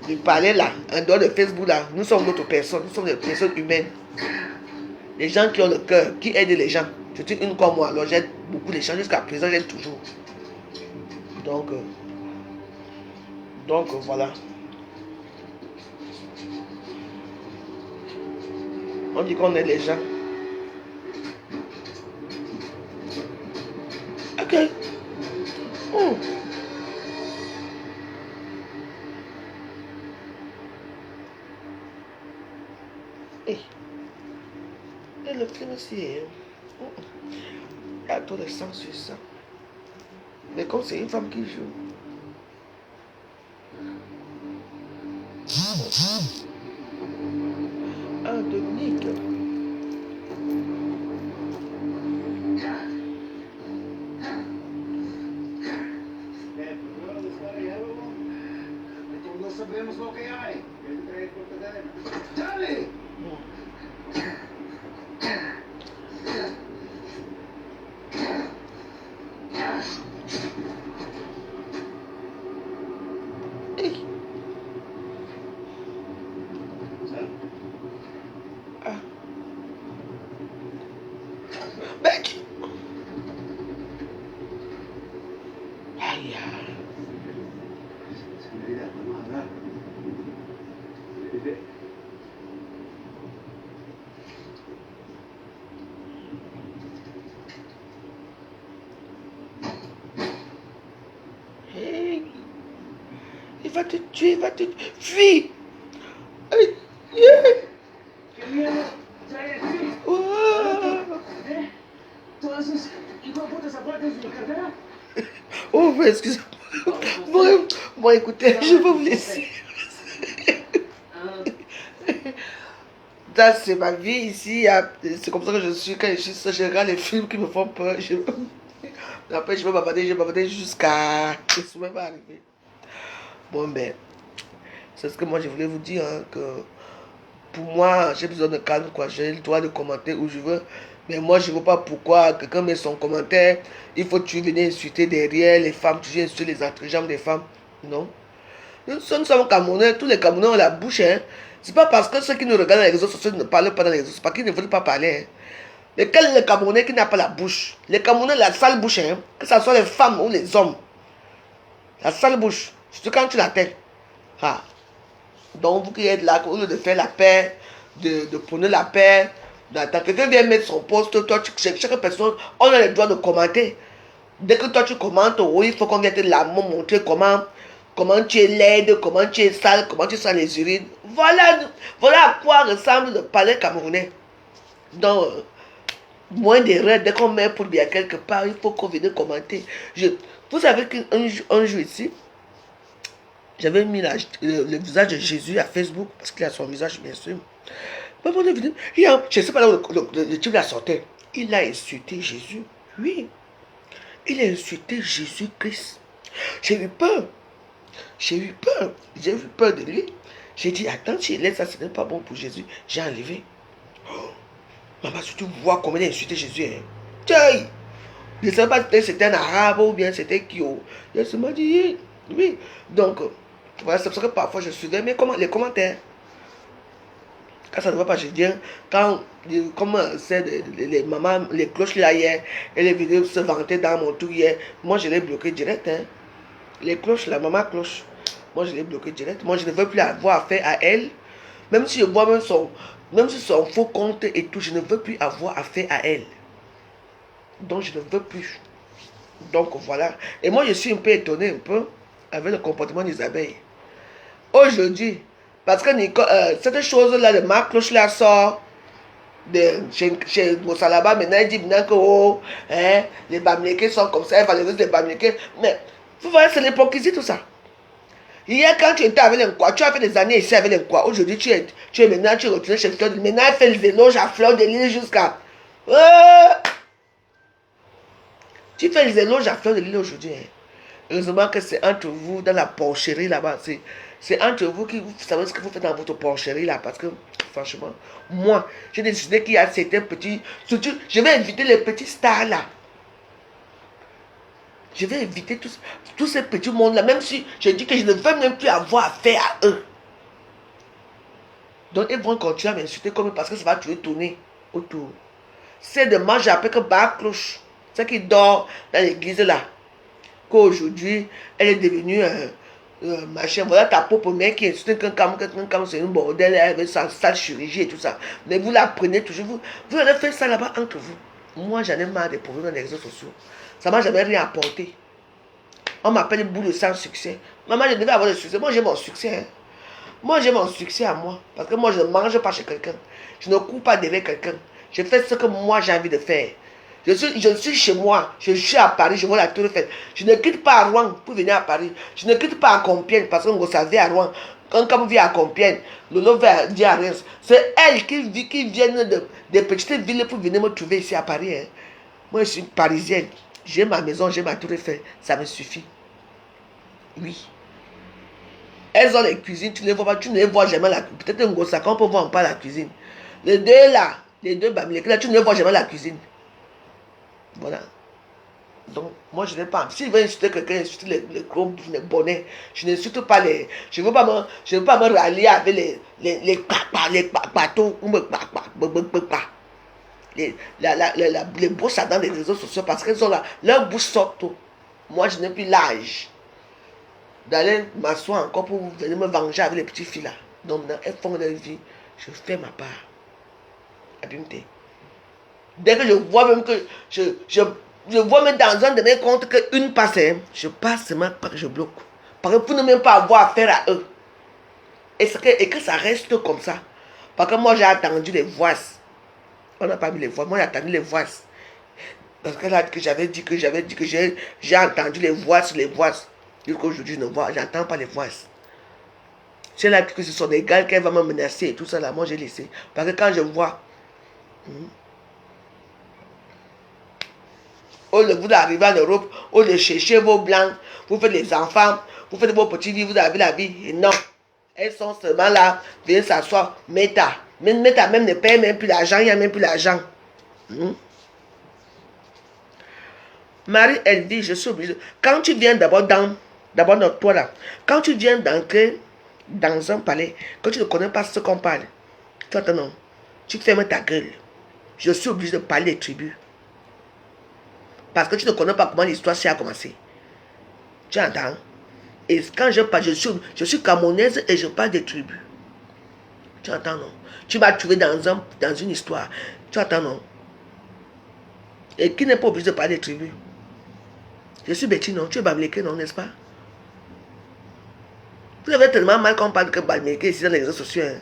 du palais là, en dehors de Facebook là, nous sommes d'autres personnes, nous sommes des personnes humaines. Les gens qui ont le cœur, qui aident les gens. Je suis une comme moi, alors j'aide beaucoup les gens, jusqu'à présent j'aide toujours. Donc voilà. On dit qu'on est les gens. Ok. Et le film aussi, il y a trop de sang sur ça. Mais comme c'est une femme qui joue. Ah, Dominique. No sabemos lo que hay. ¡Dale! Ah. Mec. Aïe. Hey. Il va te tuer, il va te tuer. Fuis. Aïe. Wow. Oh, mais excusez-moi. Bon, écoutez, je vais vous laisser. Ça, c'est ma vie ici. C'est comme ça que je suis. Quand je regarde les films qui me font peur. Après, je vais bavarder jusqu'à ce que va arriver. Bon, ben, c'est ce que moi je voulais vous dire. Hein, que pour moi, j'ai besoin de calme, quoi. J'ai le droit de commenter où je veux. Mais moi, je ne veux pas pourquoi quelqu'un met son commentaire. Il faut toujours venir insulter derrière les femmes, toujours insulter les entrejambes des femmes. Non. Nous sommes Camerounais, tous les Camerounais ont la bouche. Hein. C'est pas parce que ceux qui nous regardent dans les réseaux sociaux ne parlent pas dans les réseaux sociaux, c'est parce qu'ils ne veulent pas parler. Hein. Mais quel est le Camerounais qui n'a pas la bouche? Les Camerounais, la sale bouche, hein. Que ce soit les femmes ou les hommes. La sale bouche, surtout quand tu l'appelles. Ah. Donc vous qui êtes là, au lieu de faire la paix, de prôner la paix, quand quelqu'un vient mettre son poste, toi, chaque personne, on a le droit de commenter. Dès que toi tu commentes, oui, il faut qu'on vienne te la montrer comment tu es laide, comment tu es sale, comment tu sens les urines. Voilà à quoi ressemble le palais camerounais. Donc, moins d'erreurs, dès qu'on met pour bien quelque part, il faut qu'on vienne commenter. Vous savez qu'un jour ici, j'avais mis le visage de Jésus à Facebook, parce qu'il a son visage, bien sûr. Je ne sais pas là où le type l'a sorti. Il a insulté Jésus. Oui. Il a insulté Jésus-Christ. J'ai eu peur. J'ai eu peur de lui. J'ai dit, attends, si il laisse ça, ce n'est pas bon pour Jésus. J'ai enlevé. Oh, maman, surtout voir comment il a insulté Jésus. Hein. Tiens, je ne sais pas si c'était un arabe ou bien c'était qui. Il m'a dit, oui. Donc, voilà, c'est pour ça que parfois je suivais les commentaires. Quand ça ne va pas, je dis, quand, comme c'est les mamans, les cloches là hier, et les vidéos se vantaient dans mon tour hier, moi je l'ai bloqué direct. Hein. Les cloches, la maman cloche, moi je l'ai bloqué direct. Moi je ne veux plus avoir affaire à elle. Même si je vois même son faux compte et tout, je ne veux plus avoir affaire à elle. Donc je ne veux plus. Donc voilà. Et moi je suis un peu étonné avec le comportement d'Isabelle. Aujourd'hui, parce que cette chose-là de ma cloche là sort chez Moussalaba, maintenant il dit maintenant que les Bamileke sont comme ça, elle valorise les Bamileke. Mais vous voyez, c'est l'hypocrisie tout ça. Hier, quand tu étais avec l'Enquoi, tu as fait des années ici avec l'Enquoi. Aujourd'hui, tu es maintenant, tu es retourné chez Fleur de Lys. Maintenant, elle fait les éloges à Fleur de Lys jusqu'à. Tu fais les éloges à Fleur de Lys aujourd'hui. Hein. Heureusement que c'est entre vous dans la porcherie là-bas. C'est entre vous qui vous savez ce que vous faites dans votre porcherie là. Parce que franchement, moi, j'ai décidé qu'il y a certains petits. Surtout, je vais inviter les petits stars là. Je vais inviter tous ces petits mondes là. Même si je dis que je ne veux même plus avoir affaire à eux. Donc ils vont continuer à m'insulter comme parce que ça va toujours tourner autour. C'est dommage après que Bar Cloche, c'est qui dort dans l'église là. Qu'aujourd'hui, elle est devenue Machin, voilà ta propre mère qui insulte quelqu'un c'est une bordel avec sa chirurgie et tout ça. Mais vous la prenez toujours, vous allez faire ça là-bas entre vous. Moi, j'en ai marre des problèmes dans les réseaux sociaux. Ça m'a jamais rien apporté. On m'appelle boule sans succès. Maman, je devais avoir le succès. Moi, j'ai mon succès. Hein. Moi, j'ai mon succès à moi. Parce que moi, je ne mange pas chez quelqu'un. Je ne cours pas derrière quelqu'un. Je fais ce que moi, j'ai envie de faire. Je suis chez moi. Je suis à Paris. Je vois la Tour Eiffel. Je ne quitte pas à Rouen pour venir à Paris. Je ne quitte pas à Compiègne parce qu'on savait à Rouen. Quand vous vient à Compiègne, Lolo va dire à Reims. C'est elle qui vient des petites villes pour venir me trouver ici à Paris. Hein. Moi, je suis parisienne. J'ai ma maison, j'ai ma Tour Eiffel. Ça me suffit. Oui. Elles ont les cuisines, tu ne les vois pas, tu ne les vois jamais la cuisine. Peut-être un gros sac, on peut voir pas la cuisine. Les deux là, les deux bamilés, là, tu ne les vois jamais la cuisine. Voilà. Donc, moi, je n'ai pas. Si je veux insulter quelqu'un, insulter les gros bonnets, je n'insulte pas les. Je ne veux pas me rallier avec les bateaux ou les bosses dans les réseaux sociaux parce qu'elles ont leur bouche sorte. Moi, je n'ai plus l'âge d'aller m'asseoir encore pour venir me venger avec les petits filles là. Donc, elles font leur vie. Je fais ma part. Abimté. Dès que je vois même que je vois même dans un de mes comptes qu'une passe, je passe seulement parce que je bloque. Parce que pour ne même pas avoir affaire à eux. Et que ça reste comme ça. Parce que moi j'ai attendu les voix. On n'a pas mis les voix. Moi j'ai attendu les voix. Parce que là que j'avais dit que j'ai entendu les voix sur les voix. Jusqu'aujourd'hui je ne vois, j'entends pas les voix. C'est là que ce sont des gars qui vont me menacer et tout ça là. Moi j'ai laissé. Parce que quand je vois. Au lieu vous arrivez en Europe, au lieu de chercher vos blancs, vous faites les enfants, vous faites vos petits vies, vous avez la vie. Et non. Elles sont seulement là, viennent s'asseoir. Meta même ne paye même plus l'argent, il n'y a même plus l'argent. Marie, elle dit, je suis obligée. Quand tu viens d'abord toi là, quand tu viens d'entrer dans un palais, que tu ne connais pas ce qu'on parle, tu attends non, tu fermes ta gueule. Je suis obligé de parler des tribus. Parce que tu ne connais pas comment l'histoire a commencé. Tu entends? Et quand je parle, je suis camerounaise et je parle des tribus. Tu entends, non? Tu m'as trouvé dans une histoire. Tu entends, non? Et qui n'est pas obligé de parler des tribus? Je suis Betty, non? Tu es Bamileke, non, n'est-ce pas? Vous avez tellement mal qu'on parle que Bamileke ici dans les réseaux sociaux. Hein?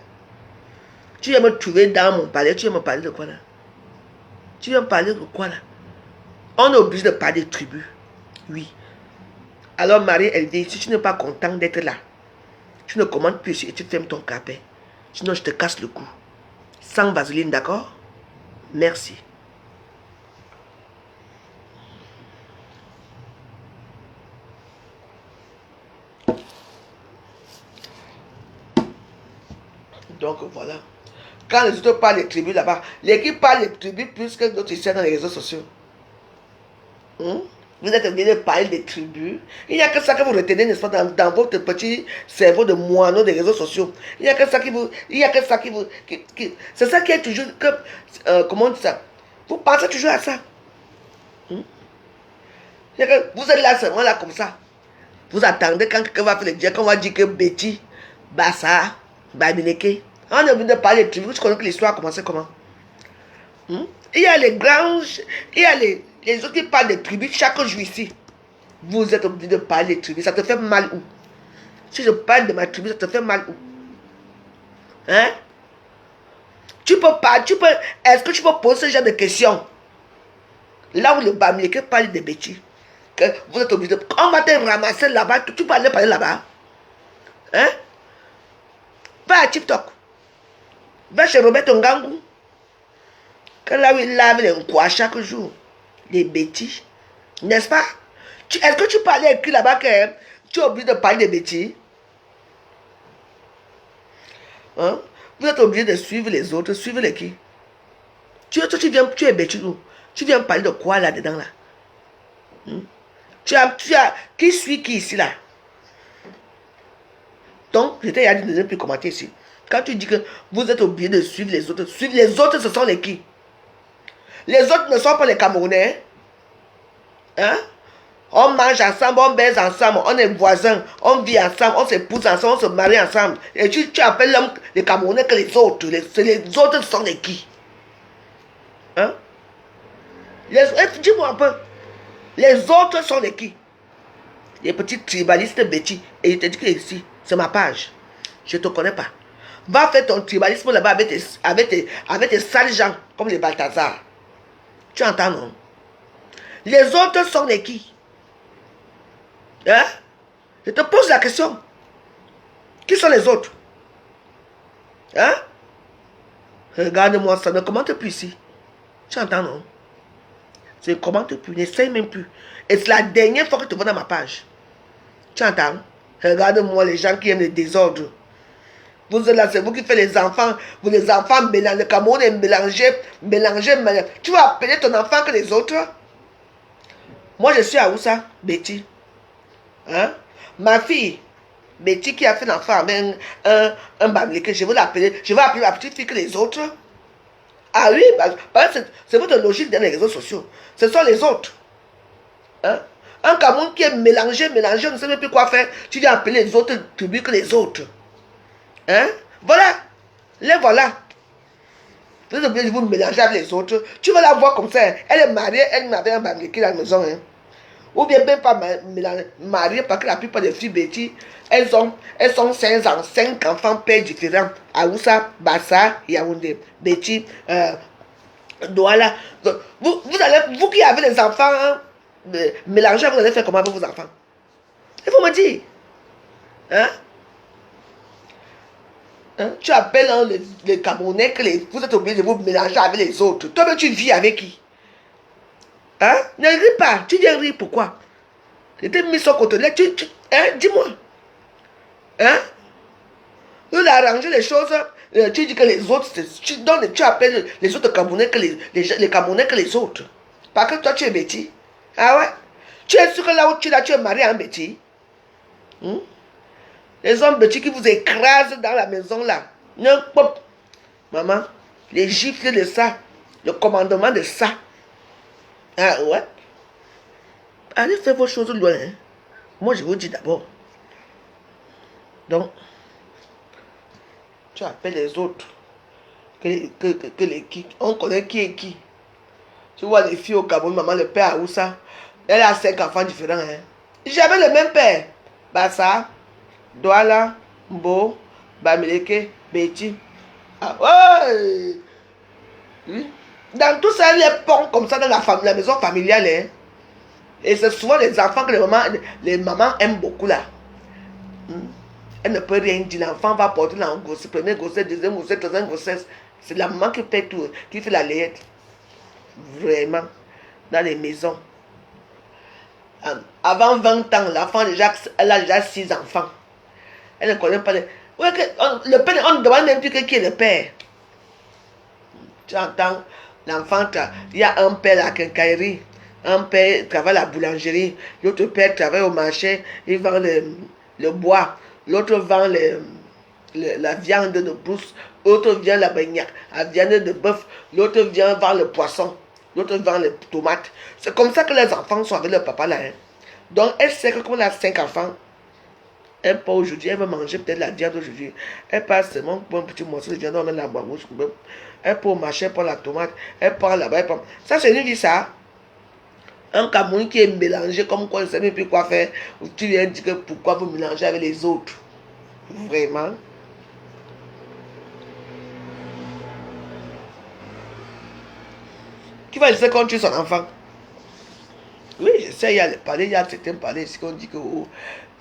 Tu viens me trouver dans mon palais, tu viens me parler de quoi là? Tu viens me parler de quoi là? On est obligé de parler des tribus. Oui. Alors Marie, elle dit, si tu n'es pas content d'être là, tu ne commandes plus et tu fermes ton capet. Sinon, je te casse le cou. Sans vaseline, d'accord? Merci. Donc voilà. Quand les autres parlent des tribus là-bas, l'équipe parle des tribus plus que d'autres ici dans les réseaux sociaux. Vous êtes obligé de parler des tribus. Il n'y a que ça que vous retenez, n'est-ce pas, dans votre petit cerveau de moineau des réseaux sociaux. Il n'y a que ça qui vous... c'est ça qui est toujours... comment on dit ça? Vous pensez toujours à ça. Vous êtes là seulement là comme ça. Vous attendez quand quelqu'un va faire le dire, qu'on va dire que Betty, Bassa, Bamileke. On est obligé de parler des tribus. Tu connais que l'histoire a commencé comment? Il y a les grands... Il y a les autres qui parlent des tribus chaque jour ici. Vous êtes obligé de parler des tribus. Ça te fait mal où? Si je parle de ma tribu, ça te fait mal où? Hein? Est-ce que tu peux poser ce genre de questions? Là où le Bamileke parle des bêtises. Que vous êtes obligé de... On va te ramasser là-bas. Tu peux aller parler là-bas. Hein? Va à TikTok. Va chez Robert Ngangou. Que là où il lave les quoi chaque jour. Les bêtises. N'est-ce pas? Est-ce que tu parlais écrit là-bas que tu es obligé de parler des bêtises? Hein? Vous êtes obligé de suivre les autres. Suivre les qui? Tu es bêtise où? Tu viens parler de quoi là-dedans là? Qui suit qui ici là? Donc, je t'ai dit de ne plus commenter ici. Quand tu dis que vous êtes obligé de suivre les autres, ce sont les qui? Les autres ne sont pas les Camerounais. Hein? On mange ensemble, on baise ensemble, on est voisins, on vit ensemble, on s'épouse ensemble, on se marie ensemble. Et tu appelles l'homme les Camerounais que les autres. Les autres sont les qui? Hein? Dis-moi un peu. Les autres sont les qui? Les petits tribalistes bêtis. Et je te dis que ici, c'est ma page. Je ne te connais pas. Va faire ton tribalisme là-bas avec tes sales gens, comme les Balthazar. Tu entends, non? Les autres sont les qui? Hein? Je te pose la question. Qui sont les autres? Hein? Regarde-moi, ça ne commente plus ici. Tu entends, non? Ça ne commente plus, n'essaye même plus. Et c'est la dernière fois que tu vois dans ma page. Tu entends? Regarde-moi les gens qui aiment le désordre. Vous êtes là, c'est vous qui faites les enfants. Vous les enfants mélangent. Le Cameroun est mélangé. Tu vas appeler ton enfant que les autres? Moi, je suis à où ça, Betty? Hein? Ma fille, Betty, qui a fait l'enfant avec un bamléké, je vais l'appeler. Je vais appeler ma petite fille que les autres. Ah oui, c'est votre logique dans les réseaux sociaux. Ce sont les autres. Hein? Un Cameroun qui est mélangé, on ne sait même plus quoi faire. Tu viens appeler les autres tribus que les autres. Hein? Voilà. Les voilà. Vous êtes obligé de vous mélanger avec les autres. Tu vas la voir comme ça. Elle est mariée, elle m'avait un bamléké dans la maison. Hein? Ou bien même pas mariée, parce que la plupart des filles Betty, elles sont 5 enfants pères différents. Aoussa, Bassa, Yaoundé, Betty, Douala. Vous qui avez les enfants hein, mélangés, vous allez faire comment avec vos enfants? Il faut me dire. Hein? Hein? Tu appelles hein, les Camerounais que vous êtes obligés de vous mélanger avec les autres. Toi-même, tu vis avec qui? Hein? Ne ris pas. Tu viens rire pourquoi? Tu t'es mis sur côté. Hein? Dis-moi. Hein? Tu as arrangé les choses. Tu dis que les autres, tu appelles les autres Camerounais que les Camerounais que les autres. Parce que toi, tu es Betty. Ah ouais? Tu es sûr que là où tu es marié à un Betty? Hmm? Les hommes Betty qui vous écrasent dans la maison là. Non, pop. Maman, les gifles de ça, le commandement de ça. Ah ouais? Allez faire vos choses loin. Hein? Moi, je vous dis d'abord. Donc, tu appelles les autres. On connaît qui est qui. Tu vois les filles au Cameroun, maman, le père où ça? Elle a 5 enfants différents. Hein? J'avais le même père. Bassa, Douala, Mbo, Bamileke, Betty. Ah ouais! Dans tout ça, il y a ponts comme ça dans la maison familiale. Hein? Et c'est souvent les enfants que les mamans aiment beaucoup là. Elle ne peut rien dire. L'enfant va porter la grossesse, première grossesse, deuxième grossesse, troisième grossesse. C'est la maman qui fait tout, qui fait la layette. Vraiment. Dans les maisons. Avant 20 ans, l'enfant elle a déjà 6 enfants. Elle ne connaît pas le père, on ne demande même plus qui est le père. Tu entends, l'enfant, il y a un père à la quincaillerie, un père travaille à la boulangerie, l'autre père travaille au marché, il vend le bois, l'autre vend la viande de brousse, l'autre vend la viande de bœuf, l'autre vient vendre le poisson, l'autre vend les tomates. C'est comme ça que les enfants sont avec leur papa là. Hein. Donc elle sait que comme elle a 5 enfants, elle part aujourd'hui, elle va manger peut-être la viande aujourd'hui. Elle passe seulement pour un petit morceau de viande, on met la bouche. Elle part au marché, elle prend la tomate, elle part là-bas, elle prend. Ça, c'est une vie, ça. Un Cameroun qui est mélangé, comme quoi, on ne sait même plus quoi faire. Tu viens dire que pourquoi vous mélangez avec les autres. Vraiment. Qui va laisser qu'on tue son enfant? Oui, je sais, il y a les palais, il y a certains palais ici qu'on dit que oh,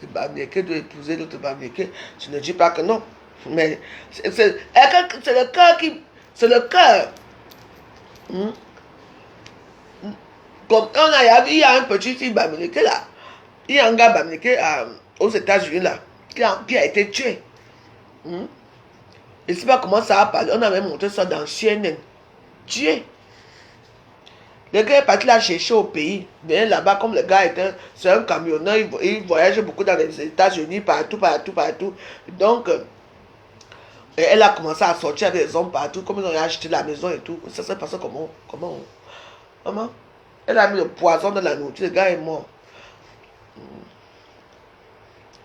le Bamléké doit épouser l'autre Bamléké. Je ne dis pas que non. Mais c'est le cœur qui. C'est le cœur. Comme il y a un petit fille Bamléké là. Il y a un gars Bamléké aux États-Unis là. Qui a été tué. Je ne sais pas comment ça a parlé. On avait montré ça dans CNN. Tué. Le gars est parti là chercher au pays. Mais là-bas, comme le gars c'est un camionneur, il voyage beaucoup dans les États-Unis, partout. Donc, elle a commencé à sortir avec les hommes partout, comme ils ont acheté la maison et tout. Ça s'est passé comment? Elle a mis le poison dans la nourriture, le gars est mort.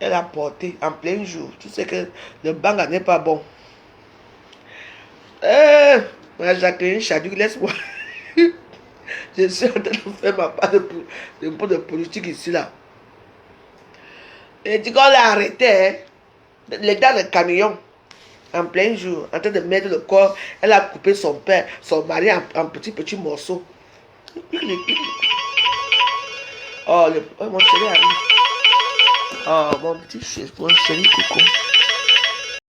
Elle a porté en plein jour. Tu sais que le banga n'est pas bon. Jacqueline Chadou, laisse-moi. Je suis en train de faire ma part de politique ici là. Et du coup, on l'a arrêté. Hein. Les dans le camion. En plein jour. En train de mettre le corps. Elle a coupé son père, son mari en petits morceaux. Oh, mon chéri arrive. Oh, mon petit chéri, coucou.